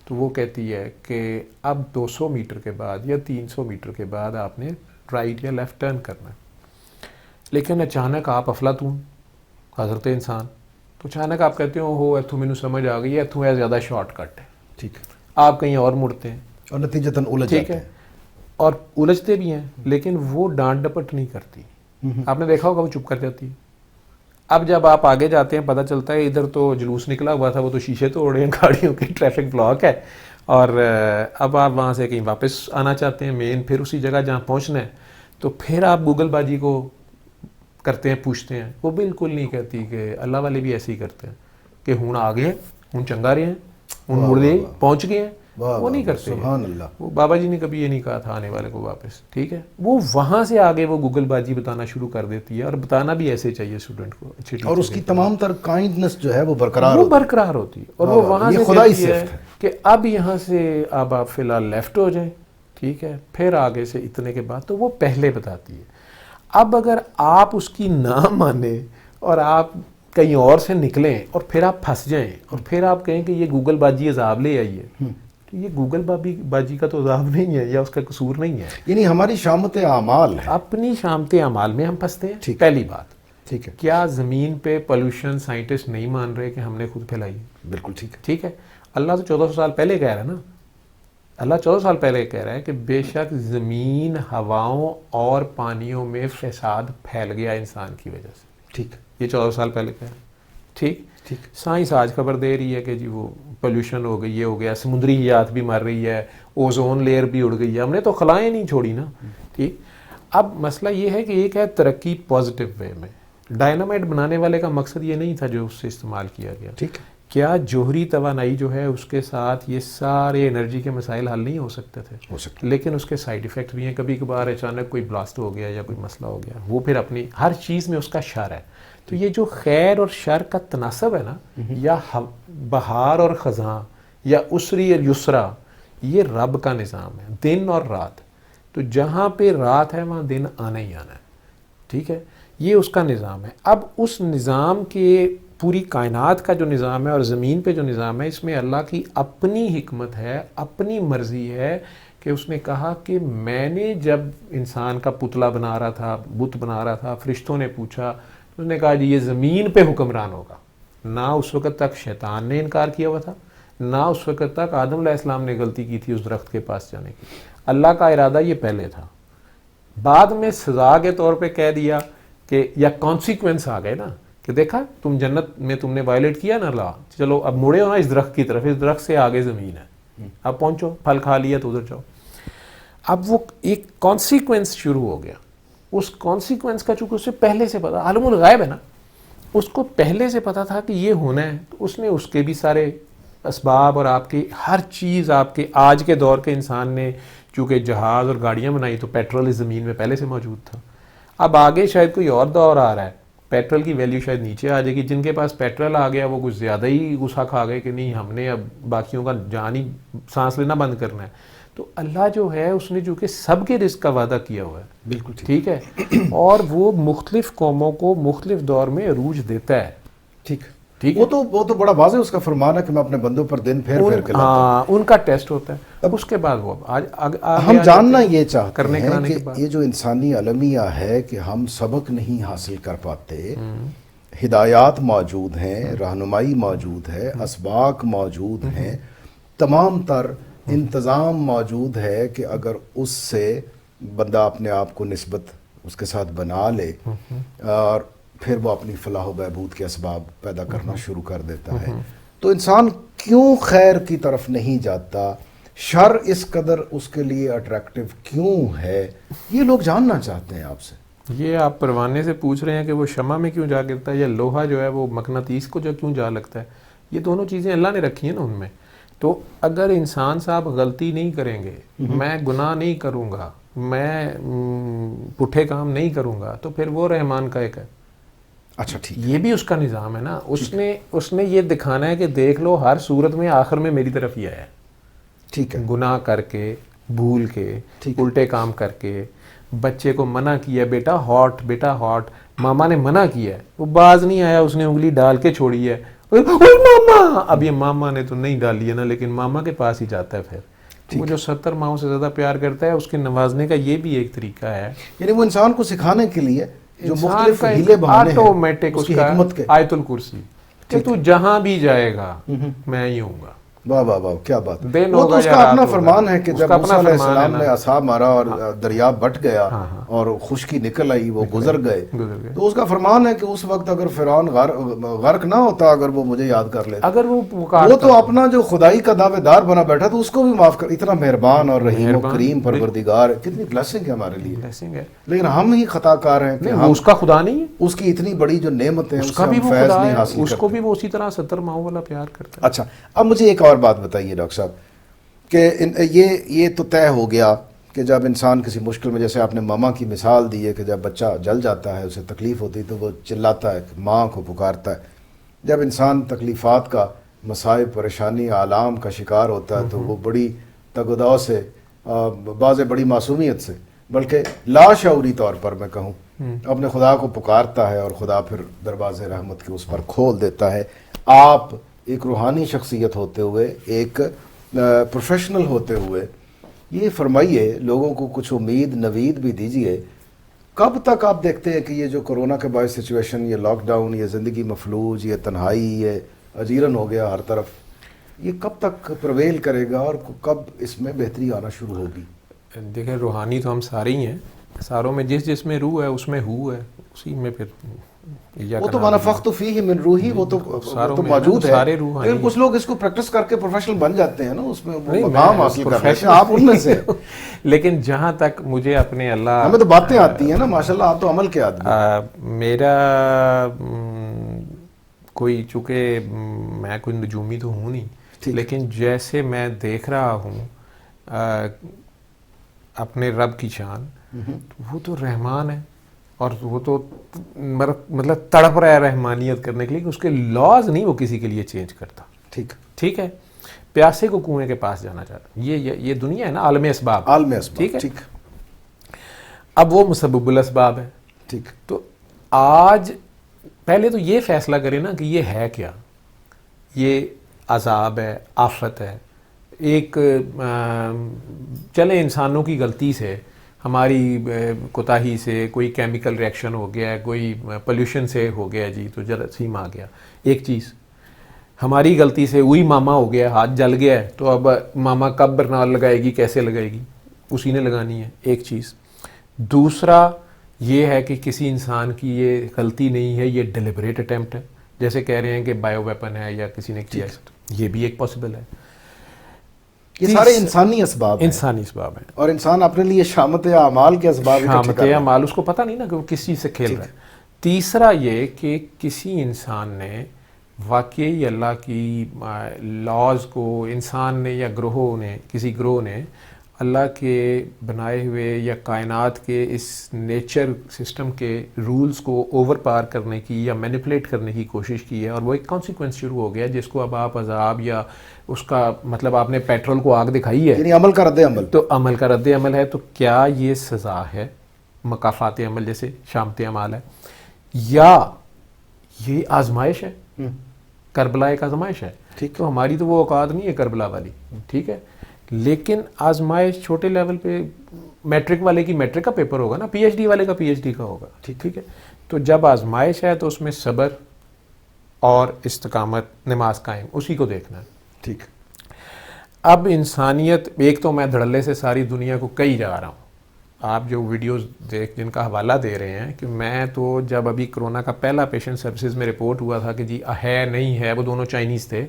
تو وہ کہتی ہے کہ اب 200 میٹر کے بعد یا 300 میٹر کے بعد آپ نے رائٹ یا لیفٹ ٹرن کرنا ہے. لیکن اچانک آپ افلاطون حضرت انسان، تو اچانک آپ کہتے ہو ایتھوں مینوں سمجھ آ گئی ہے، ایتھوں ہے زیادہ شارٹ کٹ ہے. ٹھیک ہے. آپ کہیں اور مڑتے ہیں اور نتیجتاً الجھ ٹھیک جاتے ہے، ہیں. اور الجھتے بھی ہیں، لیکن وہ ڈانٹ ڈپٹ نہیں کرتی. آپ نے دیکھا ہوگا وہ چپ کر جاتی ہے. اب جب آپ آگے جاتے ہیں پتہ چلتا ہے ادھر تو جلوس نکلا ہوا تھا، وہ تو شیشے توڑ رہے ہیں گاڑیوں کے، ٹریفک بلاک ہے، اور اب آپ وہاں سے کہیں واپس آنا چاہتے ہیں مین، پھر اسی جگہ جہاں پہنچنا ہے، تو پھر آپ گوگل باجی کو کرتے ہیں، پوچھتے ہیں. وہ بالکل نہیں کہتی کہ اللہ والے بھی ایسے ہی کرتے ہیں کہ ہوں آ گئے، ہوں چنگا رہے ہیں، ہوں مڑ گئے، پہنچ گئے ہیں. وہ نہیں کرتے. سبحان اللہ. وہ بابا جی نے کبھی یہ نہیں کہا تھا آنے والے کو واپس. ٹھیک ہے. وہ وہاں سے آگے وہ گوگل باجی بتانا شروع کر دیتی ہے، اور بتانا بھی ایسے چاہیے اسٹوڈنٹ کو. اچھی اور اس کی تمام تر کائنڈنس جو ہے وہ برقرار ہوتی ہے. اور وہ وہاں سے کہتی ہے کہ اب یہاں سے اب آپ فی الحال لیفٹ ہو جائیں. ٹھیک ہے. پھر آگے سے اتنے کے بعد تو وہ پہلے بتاتی ہے. اب اگر آپ اس کی نہ مانیں اور آپ کہیں اور سے نکلیں اور پھر آپ پھنس جائیں اور پھر آپ کہیں کہ یہ گوگل باجی عذاب لے آئی ہے، تو یہ گوگل باجی کا تو عذاب نہیں ہے یا اس کا قصور نہیں ہے، یعنی ہماری شامت اعمال ہے. اپنی شامت اعمال میں ہم پھنستے ہیں. پہلی بات. ٹھیک ہے. کیا زمین پہ پولوشن سائنٹسٹ نہیں مان رہے کہ ہم نے خود پھیلائی ہے؟ بالکل ٹھیک ہے. ٹھیک ہے. اللہ تو 1400 سال پہلے کہہ رہا ہے نا، اللہ 14 سال پہلے کہہ رہا ہے کہ بے شک زمین، ہواؤں اور پانیوں میں فساد پھیل گیا انسان کی وجہ سے. ٹھیک. یہ 14 سال پہلے کہہ رہا ہے. ٹھیک. سائنس آج خبر دے رہی ہے کہ جی وہ پولوشن ہو گئی، یہ ہو گیا، سمندری حیات بھی مر رہی ہے، اوزون لیئر بھی اڑ گئی ہے. ہم نے تو خلائیں نہیں چھوڑی نا. ٹھیک. اب مسئلہ یہ ہے کہ ایک ہے ترقی پازیٹیو وے میں. ڈائنامائٹ بنانے والے کا مقصد یہ نہیں تھا جو اس سے استعمال کیا گیا. ٹھیک. کیا جوہری توانائی جو ہے اس کے ساتھ یہ سارے انرجی کے مسائل حل نہیں ہو سکتے تھے؟ ہو سکتا. لیکن اس کے سائیڈ ایفیکٹ بھی ہیں. کبھی کبھار اچانک کوئی بلاسٹ ہو گیا یا کوئی مسئلہ ہو گیا, وہ پھر اپنی ہر چیز میں اس کا شر ہے. تو یہ جو خیر اور شر کا تناسب ہے نا, یا بہار اور خزاں یا اسری اور یسرا, یہ رب کا نظام ہے, دن اور رات. تو جہاں پہ رات ہے وہاں دن آنا ہی آنا ہے, ٹھیک ہے, یہ اس کا نظام ہے. اب اس نظام کے پوری کائنات کا جو نظام ہے اور زمین پہ جو نظام ہے, اس میں اللہ کی اپنی حکمت ہے, اپنی مرضی ہے کہ اس نے کہا کہ میں نے جب انسان کا پتلا بنا رہا تھا, بت بنا رہا تھا, فرشتوں نے پوچھا, انہوں نے کہا جی یہ زمین پہ حکمران ہوگا. نہ اس وقت تک شیطان نے انکار کیا ہوا تھا, نہ اس وقت تک آدم علیہ السلام نے غلطی کی تھی اس درخت کے پاس جانے کی. اللہ کا ارادہ یہ پہلے تھا. بعد میں سزا کے طور پہ کہہ دیا کہ یا کانسیکوینس آ گئے نا, کہ دیکھا تم جنت میں تم نے وائلیٹ کیا نا لا, چلو اب مڑے ہو نا اس درخت کی طرف, اس درخت سے آگے زمین ہے, اب پہنچو, پھل کھا لیا تو ادھر جاؤ. اب وہ ایک کانسیکوینس شروع ہو گیا. اس کانسیکوینس کا چونکہ اسے پہلے سے پتا, عالم الغیب ہے نا, اس کو پہلے سے پتا تھا کہ یہ ہونا ہے, تو اس نے اس کے بھی سارے اسباب اور آپ کی ہر چیز, آپ کے آج کے دور کے انسان نے چونکہ جہاز اور گاڑیاں بنائی تو پیٹرول اس زمین میں پہلے سے موجود تھا. اب آگے شاید کوئی اور دور آ رہا ہے, پیٹرول کی ویلیو شاید نیچے آ جائے گی. جن کے پاس پیٹرول آ گیا وہ کچھ زیادہ ہی غصہ کھا گئے کہ نہیں ہم نے اب باقیوں کا جان ہی سانس لینا بند کرنا ہے. تو اللہ جو ہے اس نے جو کہ سب کے رزق کا وعدہ کیا ہوا ہے, بالکل ٹھیک ہے, اور وہ مختلف قوموں کو مختلف دور میں عروج دیتا ہے. ٹھیک ٹھیک, وہ تو بڑا واضح اس کا فرمان ہے کہ میں اپنے بندوں پر دن پھیر پھیر کے لاتا ہوں. ان کا ٹیسٹ ہوتا ہے. اب اس کے بعد وہ ہم جاننا یہ چاہتے ہیں کے کہ بعد یہ جو انسانی المیہ ہے کہ ہم سبق نہیں حاصل کر پاتے, ہدایات موجود ہیں, رہنمائی موجود ہے, اسباق موجود ہیں, تمام تر انتظام موجود ہے کہ اگر اس سے بندہ اپنے آپ کو نسبت اس کے ساتھ بنا لے اور پھر وہ اپنی فلاح و بہبود کے اسباب پیدا کرنا شروع کر دیتا ہے, تو انسان کیوں خیر کی طرف نہیں جاتا, شر اس قدر اس کے لیے اٹریکٹیو کیوں ہے, یہ لوگ جاننا چاہتے ہیں آپ سے. یہ آپ پروانے سے پوچھ رہے ہیں کہ وہ شمع میں کیوں جا گرتا ہے, یا لوہا جو ہے وہ مقناطیس کو جو کیوں جا لگتا ہے. یہ دونوں چیزیں اللہ نے رکھی ہیں نا ان میں. تو اگر انسان صاحب غلطی نہیں کریں گے, میں گناہ نہیں کروں گا, میں پٹھے کام نہیں کروں گا, تو پھر وہ رحمان کا ایک ہے. اچھا ٹھیک, یہ بھی اس کا نظام ہے نا. اس نے یہ دکھانا ہے کہ دیکھ لو ہر صورت میں آخر میں میری طرف ہی آیا ہے. ٹھیک ہے, گناہ کر کے, بھول کے, الٹے کام کر کے, بچے کو منع کیا بیٹا ہاٹ, ماما نے منع کیا ہے, وہ باز نہیں آیا, اس نے انگلی ڈال کے چھوڑی ہے, ماما. اب یہ ماما نے تو نہیں ڈالی ہے نا, لیکن ماما کے پاس ہی جاتا ہے. پھر وہ جو 70 ماؤں سے زیادہ پیار کرتا ہے, اس کے نوازنے کا یہ بھی ایک طریقہ ہے. یعنی وہ انسان کو سکھانے کے لیے جو مختلف انسان ہیلے کا بہانے ہیں آٹومیٹک اس اس کی کا حکمت کے. آیت الکرسی کہ تو جہاں بھی جائے گا میں ہی ہوں گا. واہ واہ واہ, کیا بات. دن وہ تو ہوگا اس یا کا رات اپنا ہوگا. فرمان ہے کہ اس جب کا موسیٰ اپنا علیہ فرمان ہے السلام نا. نے عصا مارا اور دریا بٹ گیا اور خشکی نکل آئی, وہ گزر گئے, تو اس کا فرمان ہے کہ اس وقت اگر فرعون غرق نہ ہوتا, اگر وہ مجھے یاد کر لیتا, اگر وہ تو اپنا جو خدائی کا دعوے دار بنا بیٹھا تو اس کو بھی معاف کر. اتنا مہربان اور رحیم و کریم پروردگار, کتنی بلیسنگ ہے ہمارے لیے. بلیسنگ ہے, لیکن ہم ہی خطا کار ہیں کہ ہم اس کا خدا نہیں ہے, اس کی اتنی بڑی جو نعمتیں اس کا بھی وہ فیض خدا نہیں ہے, حاصل اس کو کرتے. بھی وہ اسی طرح 70 ماؤں والا پیار کرتا ہے. اچھا, اب مجھے ایک اور بات بتائیے ڈاکٹر صاحب کہ یہ تو طے ہو گیا کہ جب انسان کسی مشکل میں, جیسے آپ نے ماما کی مثال دی ہے کہ جب بچہ جل جاتا ہے, اسے تکلیف ہوتی ہے تو وہ چلاتا ہے, ماں کو پکارتا ہے. جب انسان تکلیفات کا, مصائب, پریشانی, آلام کا شکار ہوتا ہے تو وہ بڑی تگدو سے, بعض بڑی معصومیت سے, بلکہ لاشعوری طور پر میں کہوں, اپنے خدا کو پکارتا ہے اور خدا پھر دروازے رحمت کے اس پر کھول دیتا ہے. آپ ایک روحانی شخصیت ہوتے ہوئے, ایک پروفیشنل ہوتے ہوئے, یہ فرمائیے لوگوں کو کچھ امید نوید بھی دیجئے, کب تک آپ دیکھتے ہیں کہ یہ جو کرونا کے باعث سچویشن, یہ لاک ڈاؤن, یہ زندگی مفلوج, یہ تنہائی, یہ اجیرن ہو گیا ہر طرف, یہ کب تک پرویل کرے گا اور کب اس میں بہتری آنا شروع ہوگی؟ دیکھیں روحانی تو ہم سارے ہی ہیں, ساروں میں جس میں روح ہے اس میں ہو ہے, اسی میں پھر وہ تو منفخت فیہ من روحی, وہ تو موجود ہے. لیکن کچھ لوگ اس کو پریکٹس کر کے پروفیشنل بن جاتے ہیں نا, اس میں مقام حاصل کرتے ہیں, آپ ان میں سے. لیکن جہاں تک مجھے اپنے اللہ, ہمیں تو باتیں آتی ہیں نا ماشاءاللہ, آپ تو عمل کے آدمی. میرا کوئی چونکہ میں کوئی نجومی تو ہوں نہیں, لیکن جیسے میں دیکھ رہا ہوں اپنے رب کی شان, وہ تو رحمان ہے, اور وہ تو مطلب تڑپ رہا ہے رحمانیت کرنے کے لیے, کہ اس کے لاز نہیں وہ کسی کے لیے چینج کرتا. ٹھیک ہے, پیاسے کو کنویں کے پاس جانا چاہتا, یہ دنیا ہے نا عالم اسباب, ٹھیک ہے. اب وہ مسبب الاسباب ہے. ٹھیک, تو آج پہلے تو یہ فیصلہ کرے نا کہ یہ ہے کیا, یہ عذاب ہے, آفت ہے. ایک چلے انسانوں کی غلطی سے, ہماری کوتاہی سے کوئی کیمیکل ریئیکشن ہو گیا ہے, کوئی پولیوشن سے ہو گیا جی, تو جراثیم آ گیا. ایک چیز ہماری غلطی سے وہی ماما ہو گیا, ہاتھ جل گیا ہے, تو اب ماما کب برنال لگائے گی, کیسے لگائے گی, اسی نے لگانی ہے. ایک چیز. دوسرا یہ ہے کہ کسی انسان کی یہ غلطی نہیں ہے, یہ ڈیلیبریٹ اٹیمپٹ ہے, جیسے کہہ رہے ہیں کہ بایو ویپن ہے یا کسی نے کیا, یہ بھی ایک پاسبل ہے. یہ سارے انسانی اسباب ہیں, انسانی اسباب ہیں, اور انسان اپنے لیے شامت اعمال کے اسباب شامت اعمال, اس کو پتہ نہیں نا کہ وہ کس چیز سے کھیل رہا ہے. تیسرا یہ کہ کسی انسان نے واقعی اللہ کی لاز کو, انسان نے یا گروہوں نے, کسی گروہ نے اللہ کے بنائے ہوئے یا کائنات کے اس نیچر سسٹم کے رولز کو اوور پار کرنے کی یا مینیپولیٹ کرنے کی کوشش کی ہے, اور وہ ایک کانسیکوینس شروع ہو گیا جس کو اب آپ عذاب یا اس کا مطلب آپ نے پیٹرول کو آگ دکھائی ہے, یعنی عمل کا رد عمل, تو عمل کا رد عمل ہے. تو کیا یہ سزا ہے, مکافات عمل جیسے شامت اعمال ہے, یا یہ آزمائش ہے؟ کربلا ایک آزمائش ہے. ٹھیک, تو ہماری تو وہ اوقات نہیں ہے کربلا والی, ٹھیک ہے, لیکن آزمائش چھوٹے لیول پہ میٹرک والے کی میٹرک کا پیپر ہوگا نا, پی ایچ ڈی والے کا پی ایچ ڈی کا ہوگا. ٹھیک ہے, تو جب آزمائش ہے تو اس میں صبر اور استقامت, نماز قائم, اسی کو دیکھنا ہے. ٹھیک, اب انسانیت, ایک تو میں دھڑلے سے ساری دنیا کو کہی جا رہا ہوں, آپ جو ویڈیوز جن کا حوالہ دے رہے ہیں, کہ میں تو جب ابھی کرونا کا پہلا پیشنٹ سروسز میں رپورٹ ہوا تھا کہ جی ہے نہیں ہے, وہ دونوں چائنیز تھے,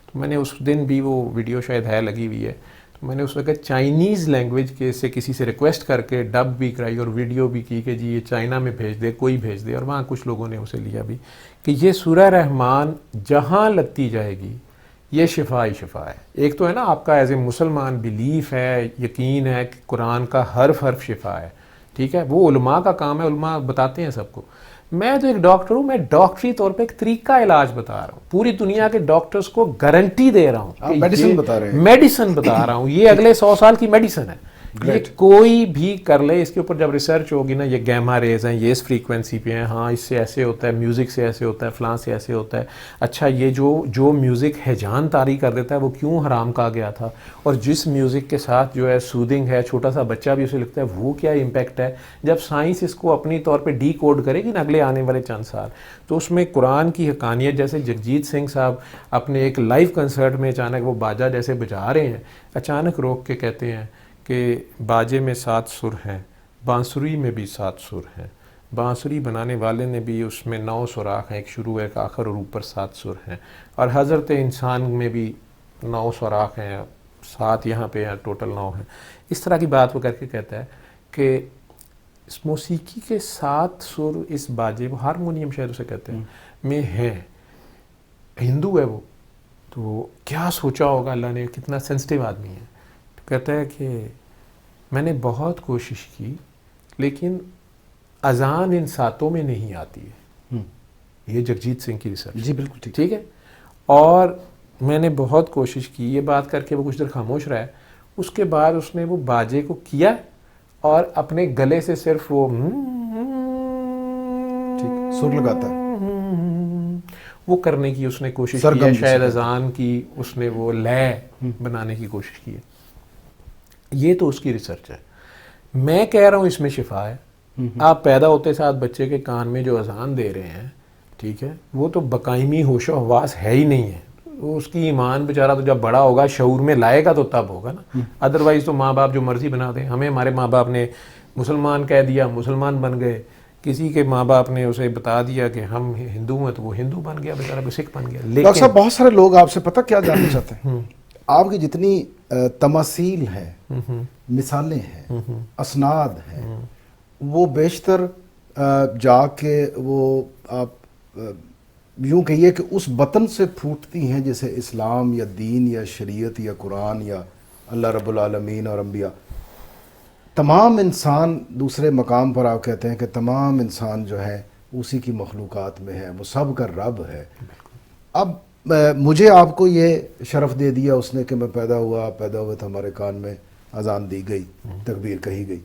تو میں نے اس دن بھی, وہ ویڈیو شاید ہے لگی ہوئی ہے, تو میں نے اس وقت چائنیز لینگویج کے سے کسی سے ریکویسٹ کر کے ڈب بھی کرائی اور ویڈیو بھی کی کہ جی یہ چائنا میں بھیج دے, کوئی بھیج دے, اور وہاں کچھ لوگوں نے اسے لیا بھی, کہ یہ سورہ رحمان جہاں لگتی جائے گی یہ شفا ہی شفا ہے. ایک تو ہے نا آپ کا ایز اے مسلمان بلیف ہے, یقین ہے کہ قرآن کا حرف حرف شفا ہے, ٹھیک ہے, وہ علماء کا کام ہے, علماء بتاتے ہیں سب کو. میں تو ایک ڈاکٹر ہوں, میں ڈاکٹری طور پہ ایک طریقہ علاج بتا رہا ہوں, پوری دنیا کے ڈاکٹرز کو گارنٹی دے رہا ہوں, میڈیسن بتا رہے ہیں, میڈیسن بتا رہا ہوں, یہ اگلے 100 سال کی میڈیسن ہے. یہ کوئی بھی کر لے, اس کے اوپر جب ریسرچ ہوگی نا, یہ گیما ریز ہیں, یہ اس فریکوینسی پہ ہیں, ہاں اس سے ایسے ہوتا ہے, میوزک سے ایسے ہوتا ہے, فلاں سے ایسے ہوتا ہے, اچھا یہ جو میوزک ہیجان طاری کر دیتا ہے وہ کیوں حرام کہا گیا تھا, اور جس میوزک کے ساتھ جو ہے سودنگ ہے, چھوٹا سا بچہ بھی اسے لگتا ہے, وہ کیا امپیکٹ ہے. جب سائنس اس کو اپنی طور پہ ڈی کوڈ کرے گی نا اگلے آنے والے چند سال, تو اس میں قرآن کی حقانیت, جیسے جگجیت سنگھ صاحب اپنے ایک لائیو کنسرٹ میں اچانک وہ باجا جیسے بجا رہے ہیں, اچانک روک کے کہتے ہیں کہ باجے میں 7 سر ہیں, بانسری میں بھی 7 سر ہیں, بانسری بنانے والے نے بھی اس میں 9 سوراخ ہیں, ایک شروع ایک آخر اور اوپر 7 سر ہیں, اور حضرت انسان میں بھی 9 سوراخ ہیں, 7 یہاں پہ ہیں, ٹوٹل 9 ہیں. اس طرح کی بات وہ کر کے کہتا ہے کہ اس موسیقی کے 7 سر اس باجے, وہ ہارمونیم شاید اسے کہتے ہیں, میں ہیں. ہندو ہے وہ, تو کیا سوچا ہوگا اللہ نے, کتنا سینسٹیو آدمی ہے. کہتا ہے کہ میں نے بہت کوشش کی لیکن اذان ان 7 میں نہیں آتی ہے. یہ جگجیت سنگھ کی ریسرچ. جی بالکل ٹھیک ہے, اور میں نے بہت کوشش کی, یہ بات کر کے وہ کچھ دیر خاموش رہا ہے. اس کے بعد اس نے وہ باجے کو کیا اور اپنے گلے سے صرف وہ سر لگاتا ہے, وہ کرنے کی اس نے کوشش کی ہے, شاید اذان کی اس نے وہ لے بنانے کی کوشش کی ہے. یہ تو اس کی ریسرچ ہے. میں کہہ رہا ہوں اس میں شفا ہے. آپ پیدا ہوتے ساتھ بچے کے کان میں جو اذان دے رہے ہیں, ٹھیک ہے, وہ تو بقائمی ہوش و حواس ہے ہی نہیں ہے. اس کی ایمان بیچارہ تو جب بڑا ہوگا شعور میں لائے گا تو تب ہوگا نا, ادروائز تو ماں باپ جو مرضی بنا دیں. ہمیں ہمارے ماں باپ نے مسلمان کہہ دیا, مسلمان بن گئے. کسی کے ماں باپ نے اسے بتا دیا کہ ہم ہندو ہیں تو وہ ہندو بن گیا, بیچارہ سکھ بن گیا. ڈاکٹر صاحب بہت سارے لوگ آپ سے پتہ کیا جاننا چاہتے ہیں, آپ کی جتنی تماثیل ہیں, مثالیں ہیں, اسناد ہیں, وہ بیشتر جا کے وہ آپ یوں کہیے کہ اس بطن سے پھوٹتی ہیں جیسے اسلام یا دین یا شریعت یا قرآن یا اللہ رب العالمین اور انبیاء. تمام انسان دوسرے مقام پر آپ کہتے ہیں کہ تمام انسان جو ہے اسی کی مخلوقات میں ہے, وہ سب کا رب ہے. اب مجھے آپ کو یہ شرف دے دیا اس نے کہ میں پیدا ہوئے تو ہمارے کان میں اذان دی گئی, تکبیر کہی گئی.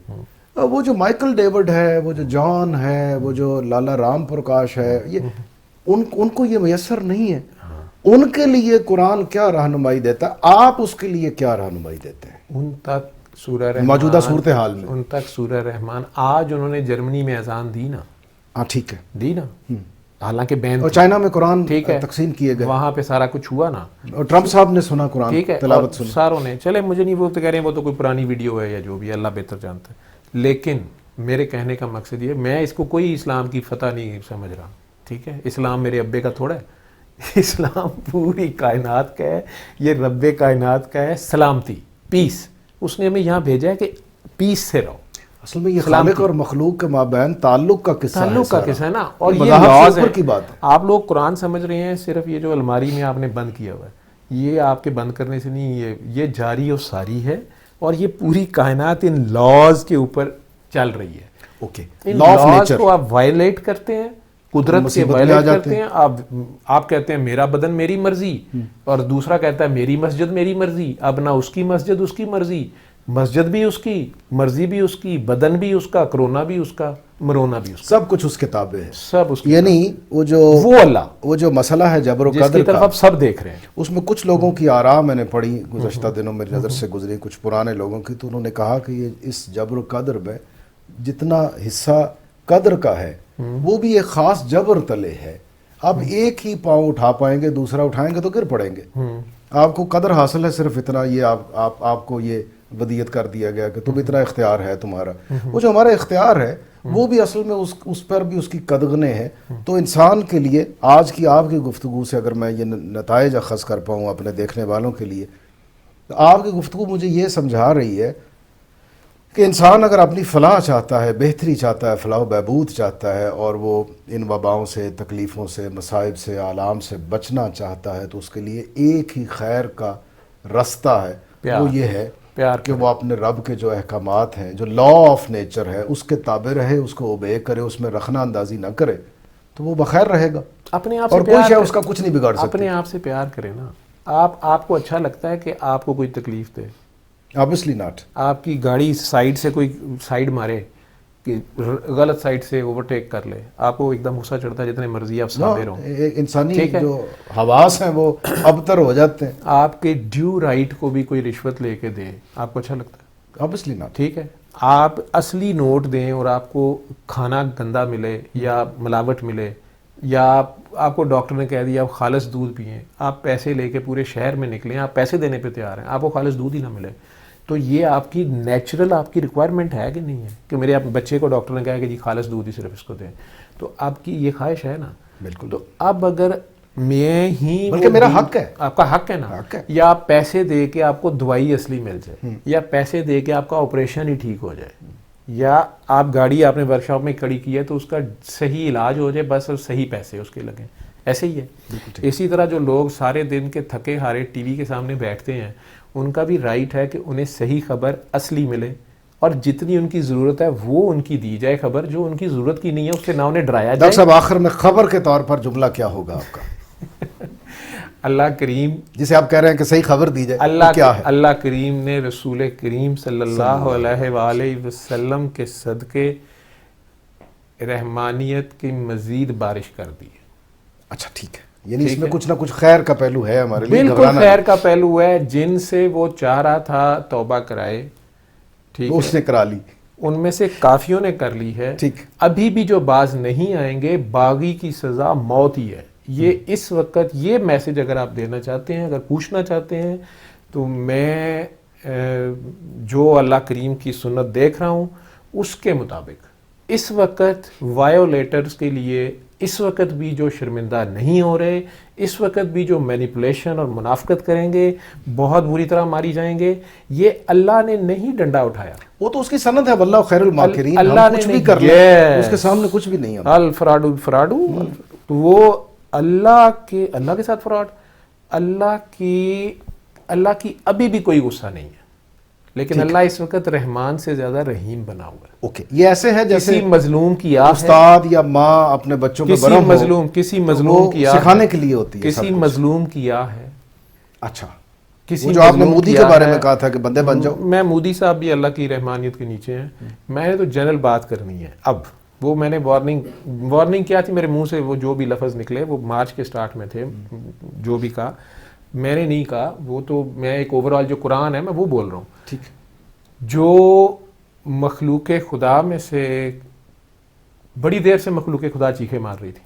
وہ جو مائیکل ڈیوڈ ہے, وہ جو جان ہے, وہ جو لالا رام پرکاش ہے, یہ ان کو یہ میسر نہیں ہے. ان کے لیے قرآن کیا رہنمائی دیتا ہے, آپ اس کے لیے کیا رہنمائی دیتے ہیں ان تک سورہ رحمان, موجودہ صورتحال میں؟ ان تک سورہ رحمان آج انہوں نے جرمنی میں اذان دی نا. ہاں ٹھیک ہے, دی نا, حالانکہ بین اور چائنا میں قرآن ٹھیک ہے تقسیم کیے گئے, وہاں پہ سارا کچھ ہوا نا, اور ٹرمپ صاحب نے سنا قرآن ٹھیک ہے, تلاوت سنی. ساروں نے. چلے مجھے نہیں وہ تو کہہ رہے ہیں وہ تو کوئی پرانی ویڈیو ہے یا جو بھی, اللہ بہتر جانتا ہے. لیکن میرے کہنے کا مقصد یہ, میں اس کو کوئی اسلام کی فتح نہیں سمجھ رہا, ٹھیک ہے. اسلام میرے ابے کا تھوڑا ہے, اسلام پوری کائنات کا ہے, یہ رب کائنات کا ہے. سلامتی, پیس, اس نے ہمیں یہاں بھیجا ہے کہ پیس سے رہو. اصل میں یہ خالق اور مخلوق کے مابین تعلق کا قصہ ہے نا, اور یہ مذاہب لاز سے اوپر کی بات ہے. آپ لوگ قرآن سمجھ رہے ہیں صرف یہ جو الماری میں آپ نے بند کیا ہوا ہے, یہ آپ کے بند کرنے سے نہیں, یہ جاری اور ساری ہے, اور یہ پوری کائنات ان لاز کے اوپر چل رہی ہے. Okay, in law of laws nature کو آپ وائلیٹ کرتے ہیں, قدرت سے وائلیٹ کرتے ہیں. آپ کہتے ہیں میرا بدن میری مرضی, اور دوسرا کہتا ہے میری مسجد میری مرضی. اب نہ اس کی مسجد اس کی مرضی, مسجد بھی اس کی, مرضی بھی اس کی, بدن بھی اس کا, کرونا بھی اس کا, مرونا بھی اس کا, سب کچھ اس کتابیں ہے, سب اس کی. یعنی وہ اللہ, وہ جو مسئلہ ہے جبر و جس کی قدر طرف کا, آپ سب دیکھ رہے ہیں, اس میں کچھ لوگوں کی آراء میں نے پڑھی گزشتہ دنوں میری نظر سے گزری, کچھ پرانے لوگوں کی, تو انہوں نے کہا کہ یہ اس جبر و قدر میں جتنا حصہ قدر کا ہے وہ بھی ایک خاص جبر تلے ہے. آپ ایک ہی پاؤں اٹھا پائیں گے, دوسرا اٹھائیں گے تو گر پڑیں گے. آپ کو قدر حاصل ہے صرف اتنا, یہ آپ کو یہ ودیت کر دیا گیا کہ تم اتنا اختیار ہے تمہارا. وہ جو ہمارا اختیار ہے وہ بھی اصل میں اس پر بھی اس کی قدغنیں ہیں. تو انسان کے لیے آج کی آپ کی گفتگو سے اگر میں یہ نتائج اخذ کر پاؤں اپنے دیکھنے والوں کے لیے, تو آپ کی گفتگو مجھے یہ سمجھا رہی ہے کہ انسان اگر اپنی فلاح چاہتا ہے, بہتری چاہتا ہے, فلاح و بہبود چاہتا ہے, اور وہ ان وباؤں سے, تکلیفوں سے, مصائب سے, آلام سے بچنا چاہتا ہے, تو اس کے لیے ایک ہی خیر کا رستہ ہے, وہ یہ ہے کہ وہ اپنے رب کے جو احکامات ہیں, جو لا آف نیچر ہے, اس کے تابع رہے, اس کو اوبے کرے, اس میں رخنہ اندازی نہ کرے, تو وہ بخیر رہے گا. اپنے آپ اور کوئی شے اس کا کچھ نہیں بگاڑ سکتی. اپنے آپ سے پیار کرے نا. آپ کو اچھا لگتا ہے کہ آپ کو کوئی تکلیف دے؟ Obviously not. آپ کی گاڑی سائیڈ سے کوئی سائیڈ مارے, کہ غلط سائیڈ سے اوورٹیک کر لے, آپ کو ایک دم غصہ چڑھتا ہے جتنے مرضی آپ سامنے رہو. انسانی جو حواس ہیں وہ ابتر ہو جاتے ہیں. آپ کے ڈیو رائٹ کو بھی کوئی رشوت لے کے دے, آپ کو اچھا لگتا ہے؟ Obviously not. ٹھیک ہے. آپ اصلی نوٹ دیں اور آپ کو کھانا گندا ملے یا ملاوٹ ملے, یا آپ کو ڈاکٹر نے کہہ دیا آپ خالص دودھ پئیں, آپ پیسے لے کے پورے شہر میں نکلیں, آپ پیسے دینے پہ تیار ہیں, آپ کو خالص دودھ ہی نہ ملے, تو یہ آپ کی نیچرل آپ کی ریکوائرمنٹ ہے کہ نہیں ہے کہ میرے بچے کو ڈاکٹر نے کہا کہ جی خالص دودھ ہی صرف اس کو دیں, تو آپ کی یہ خواہش ہے نا. بالکل. تو اب اگر میں ہی, بلکہ میرا حق ہے, آپ کا حق ہے نا, یا آپ پیسے دے کے آپ کو دوائی اصلی مل جائے, یا پیسے دے کے آپ کا آپریشن ہی ٹھیک ہو جائے, یا آپ گاڑی آپ نے ورک شاپ میں کھڑی کی ہے تو اس کا صحیح علاج ہو جائے بس, اور صحیح پیسے اس کے لگیں, ایسے ہی ہے. اسی طرح جو لوگ سارے دن کے تھکے ہارے ٹی وی کے سامنے بیٹھتے ہیں, ان کا بھی رائٹ ہے کہ انہیں صحیح خبر اصلی ملے, اور جتنی ان کی ضرورت ہے وہ ان کی دی جائے خبر, جو ان کی ضرورت کی نہیں ہے اس سے نہ انہیں ڈرایا جائے. ڈاکٹر صاحب آخر میں خبر کے طور پر جملہ کیا ہوگا آپ کا؟ اللہ کریم, جسے آپ کہہ رہے ہیں کہ صحیح خبر دی جائے, اللہ کیا ہے؟ اللہ کریم نے رسول کریم صلی اللہ علیہ وآلہ وسلم کے صدقے رحمانیت کی مزید بارش کر دی ہے. اچھا ٹھیک ہے, یعنی اس میں کچھ نہ کچھ خیر کا پہلو ہے ہمارے لیے. بالکل خیر کا پہلو ہے. جن سے وہ چاہ رہا تھا توبہ کرائے, ٹھیک ہے, اس نے کرا لی, ان میں سے کافیوں نے کر لی ہے. ٹھیک, ابھی بھی جو باز نہیں آئیں گے, باغی کی سزا موت ہی ہے. یہ اس وقت یہ میسج اگر آپ دینا چاہتے ہیں, اگر پوچھنا چاہتے ہیں, تو میں جو اللہ کریم کی سنت دیکھ رہا ہوں اس کے مطابق اس وقت وائیولیٹرز کے لیے اس وقت بھی جو شرمندہ نہیں ہو رہے, اس وقت بھی جو مینیپولیشن اور منافقت کریں گے, بہت بری طرح ماری جائیں گے, یہ اللہ نے نہیں ڈنڈا اٹھایا. وہ تو اس کی سند ہے, واللہ خیر الماکرین, اللہ ہم کچھ بھی کر لیں اس کے سامنے کچھ بھی نہیں ہے. الفراڈو, وہ اللہ کے ساتھ فراڈ، اللہ کی ابھی بھی کوئی غصہ نہیں ہے، لیکن اللہ اس وقت رحمان سے زیادہ رحیم بنا ہوا ہے۔ اوکے، یہ ایسے ہے جیسے کسی مظلوم کی آہ ہے، استاد یا ماں اپنے بچوں پہ برہم ہو، کسی مظلوم کی آہ سکھانے کے لیے ہوتی ہے، کسی مظلوم کی آہ ہے۔ اچھا، کسی جو آپ نے مودی کے بارے میں کہا تھا کہ بندے بن جاؤ، میں مودی صاحب بھی اللہ کی رحمانیت کے نیچے ہیں، میں نے تو جنرل بات کرنی ہے۔ اب وہ میں نے وارننگ کیا تھی، میرے منہ سے وہ جو بھی لفظ نکلے وہ مارچ کے سٹارٹ میں تھے، جو بھی کہا میں نے نہیں کہا، وہ تو میں ایک اوورآل جو قرآن ہے میں وہ بول رہا ہوں۔ ٹھیک، جو مخلوق خدا میں سے بڑی دیر سے مخلوق خدا چیخے مار رہی تھی،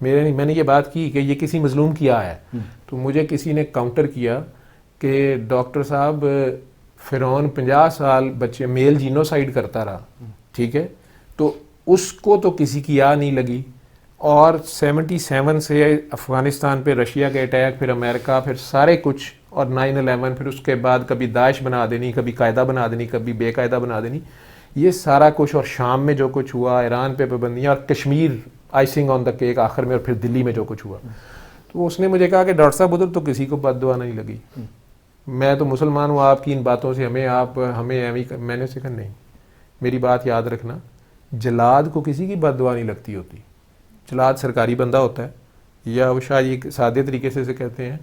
میں نے یہ بات کی کہ یہ کسی مظلوم کی آہ ہے، تو مجھے کسی نے کاؤنٹر کیا کہ ڈاکٹر صاحب فرعون 50 سال بچے میل جینوسائیڈ کرتا رہا، ٹھیک ہے، تو اس کو تو کسی کی آہ نہیں لگی، اور 77 سے افغانستان پہ رشیا کے اٹیک، پھر امریکہ، پھر سارے کچھ، اور 9/11، پھر اس کے بعد کبھی داعش بنا دینی، کبھی قاعدہ بنا دینی، کبھی بے قاعدہ بنا دینی، یہ سارا کچھ، اور شام میں جو کچھ ہوا، ایران پہ پابندیاں، اور کشمیر آئسنگ آن دا کیک آخر میں، اور پھر دلی میں جو کچھ ہوا۔ تو اس نے مجھے کہا کہ ڈاکٹر صاحب ادھر تو کسی کو بد دعا نہیں لگی، میں تو مسلمان ہوں، آپ کی ان باتوں سے ہمیں میں نے کہا نہیں، میری بات یاد رکھنا، جلاد کو کسی کی بد دعا نہیں لگتی ہوتی، جلاد سرکاری بندہ ہوتا ہے، یا وہ شاید یہ سادے طریقے سے اسے کہتے ہیں،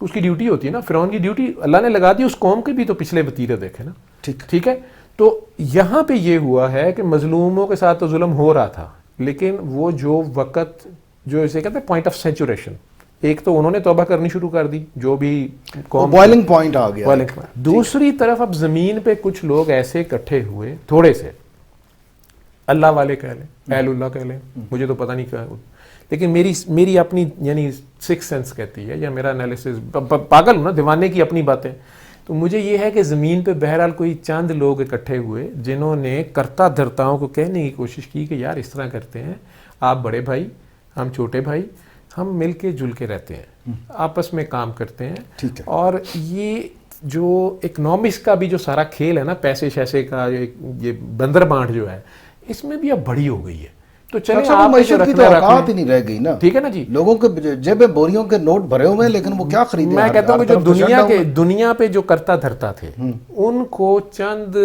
اس کی ڈیوٹی ہوتی ہے نا، فرعون کی ڈیوٹی اللہ نے لگا دی، اس قوم کے بھی تو پچھلے وتیرے دیکھے نا، ٹھیک ہے۔ تو یہاں پہ یہ ہوا ہے کہ مظلوموں کے ساتھ تو ظلم ہو رہا تھا، لیکن وہ جو وقت، جو اسے کہتے ہیں پوائنٹ آف سیچوریشن، ایک تو انہوں نے توبہ کرنی شروع کر دی، جو بھی بوائلنگ پوائنٹ آ گیا، دوسری طرف اب زمین پہ کچھ لوگ ایسے اکٹھے ہوئے، تھوڑے سے اللہ والے کہہ لیں، اہل اللہ کہہ لیں، مجھے تو پتہ نہیں کیا، لیکن میری اپنی یعنی سکس سینس کہتی ہے، یا میرا انالیسس، پاگل ہوں نا، دیوانے کی اپنی باتیں، تو مجھے یہ ہے کہ زمین پہ بہرحال کوئی چند لوگ اکٹھے ہوئے جنہوں نے کرتا دھرتاؤں کو کہنے کی کوشش کی کہ یار اس طرح کرتے ہیں، آپ بڑے بھائی، ہم چھوٹے بھائی، ہم مل کے جل کے رہتے ہیں، آپس میں کام کرتے ہیں، اور یہ جو اکنامکس کا بھی جو سارا کھیل ہے نا، پیسے شیسے کا، یہ بندر بانٹ جو ہے، اس میں بھی اب بڑی ہو گئی ہے۔ تو چلیں آپ معیشت کی تو اوقات ہی نہیں رہ گئی نا، ٹھیک ہے نا جی، لوگوں کے جیبیں بوریوں کے نوٹ بھرے ہوئے ہیں، لیکن وہ کیا خریدیں؟ میں کہتا ہوں کہ جو دنیا پہ جو کرتا دھرتا تھے، ان کو چند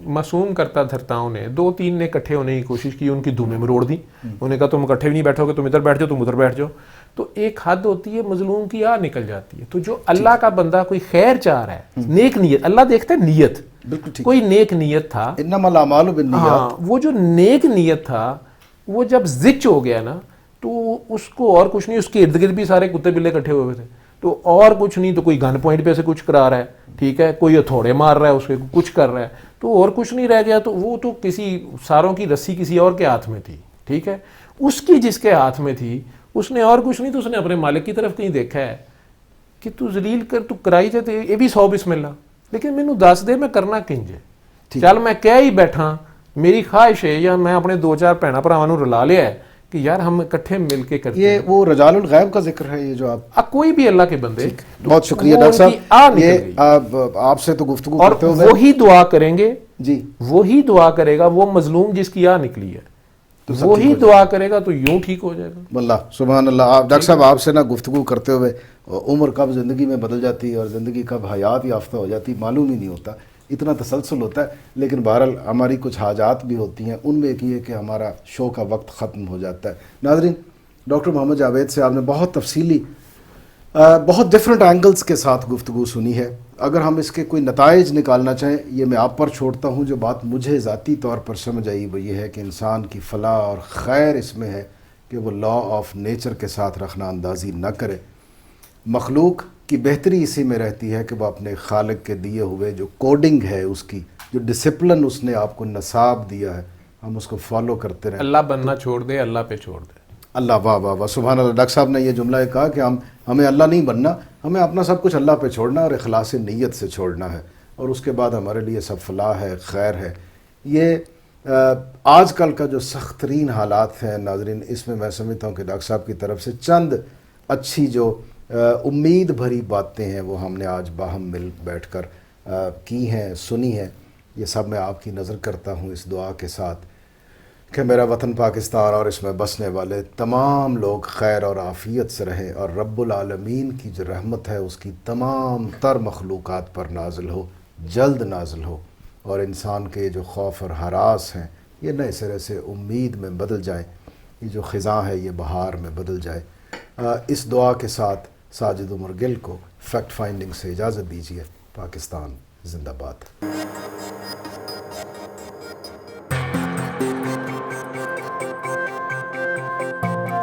معصوم کرتا دھرتاؤں نے، 2-3 نے اکٹھے ہونے کی کوشش کی، ان کی دھومیں مروڑ دی، انہوں نے کہا تم اکٹھے بھی نہیں بیٹھو گے، تم ادھر بیٹھ جاؤ، تم ادھر بیٹھ جاؤ، تو ایک حد ہوتی ہے، مظلوم کی آہ نکل جاتی ہے۔ تو جو اللہ کا بندہ کوئی خیر چاہ رہا ہے، نیک نیت، اللہ دیکھتا ہے نیت، کوئی نیک نیت تھا، انما الاعمال بالنیات، وہ جو نیک نیت تھا وہ جب زچ ہو گیا نا، تو اس کو اور کچھ نہیں، اس کے ارد گرد بھی سارے کتے بلے اکٹھے ہوئے تھے، تو اور کچھ نہیں، تو کوئی گن پوائنٹ پہ سے کچھ کرا رہا ہے، ٹھیک ہے، کوئی ہتھوڑے مار رہا ہے، اس کے کچھ کر رہا ہے، تو اور کچھ نہیں رہ گیا، تو وہ تو کسی ساروں کی رسی کسی اور کے ہاتھ میں تھی، ٹھیک ہے، اس کی جس کے ہاتھ میں تھی، اس نے اور کچھ نہیں، تو اس نے اپنے مالک کی طرف کہیں دیکھا ہے کہ تو ذلیل کر، تو کرائی جاتے، یہ بھی 100 بسم اللہ، لیکن مینوں دس دے میں کرنا کنج ہے، چل میں کہہ ہی بیٹھا، میری خواہش ہے، یا میں اپنے 2-4 بھیناں بھراواں نوں رلا لیا ہے کہ یار ہم اکٹھے مل کے کرتے ہیں۔ یہ وہ رجال الغیب کا ذکر ہے، یہ جو آپ کوئی بھی اللہ کے بندے، بہت شکریہ ڈاکٹر صاحب، یہ آپ سے تو گفتگو کرتے ہوئے وہی دعا کریں گے جی، وہی دعا کرے گا وہ مظلوم جس کی آہ نکلی ہے، وہی دعا کرے گا تو یوں ٹھیک ہو جائے گا۔ اللہ سبحان اللہ۔ ڈاکٹر صاحب آپ سے نا گفتگو کرتے ہوئے عمر کب زندگی میں بدل جاتی ہے اور زندگی کب حیات یافتہ ہو جاتی معلوم ہی نہیں ہوتا، اتنا تسلسل ہوتا ہے، لیکن بہرحال ہماری کچھ حاجات بھی ہوتی ہیں، ان میں ایک یہ کہ ہمارا شو کا وقت ختم ہو جاتا ہے۔ ناظرین، ڈاکٹر محمد جاوید سے آپ نے بہت تفصیلی، بہت ڈفرینٹ اینگلز کے ساتھ گفتگو سنی ہے۔ اگر ہم اس کے کوئی نتائج نکالنا چاہیں، یہ میں آپ پر چھوڑتا ہوں۔ جو بات مجھے ذاتی طور پر سمجھ آئی وہ یہ ہے کہ انسان کی فلاح اور خیر اس میں ہے کہ وہ لا آف نیچر کے ساتھ رخنہ اندازی نہ کرے۔ مخلوق کی بہتری اسی میں رہتی ہے کہ وہ اپنے خالق کے دیے ہوئے جو کوڈنگ ہے، اس کی جو ڈسپلن اس نے آپ کو نصاب دیا ہے، ہم اس کو فالو کرتے رہیں۔ اللہ بننا چھوڑ دے، اللہ پہ چھوڑ دے۔ اللہ، واہ واہ واہ، سبحان اللہ۔ ڈاکٹر صاحب نے یہ جملہ کہا کہ ہمیں اللہ نہیں بننا، ہمیں اپنا سب کچھ اللہ پہ چھوڑنا اور اخلاص نیت سے چھوڑنا ہے، اور اس کے بعد ہمارے لیے سب فلاح ہے، خیر ہے۔ یہ آج کل کا جو سخت ترین حالات ہیں ناظرین، اس میں سمجھتا ہوں کہ ڈاکٹر صاحب کی طرف سے چند اچھی جو امید بھری باتیں ہیں وہ ہم نے آج باہم مل بیٹھ کر کی ہیں، سنی ہیں۔ یہ سب میں آپ کی نظر کرتا ہوں اس دعا کے ساتھ کہ میرا وطن پاکستان اور اس میں بسنے والے تمام لوگ خیر اور عافیت سے رہیں، اور رب العالمین کی جو رحمت ہے اس کی تمام تر مخلوقات پر نازل ہو، جلد نازل ہو، اور انسان کے جو خوف اور ہراس ہیں یہ نئے سرے سے امید میں بدل جائیں، یہ جو خزاں ہے یہ بہار میں بدل جائے۔ اس دعا کے ساتھ ساجد عمر گل کو فیکٹ فائنڈنگ سے اجازت دیجیے۔ پاکستان زندہ باد۔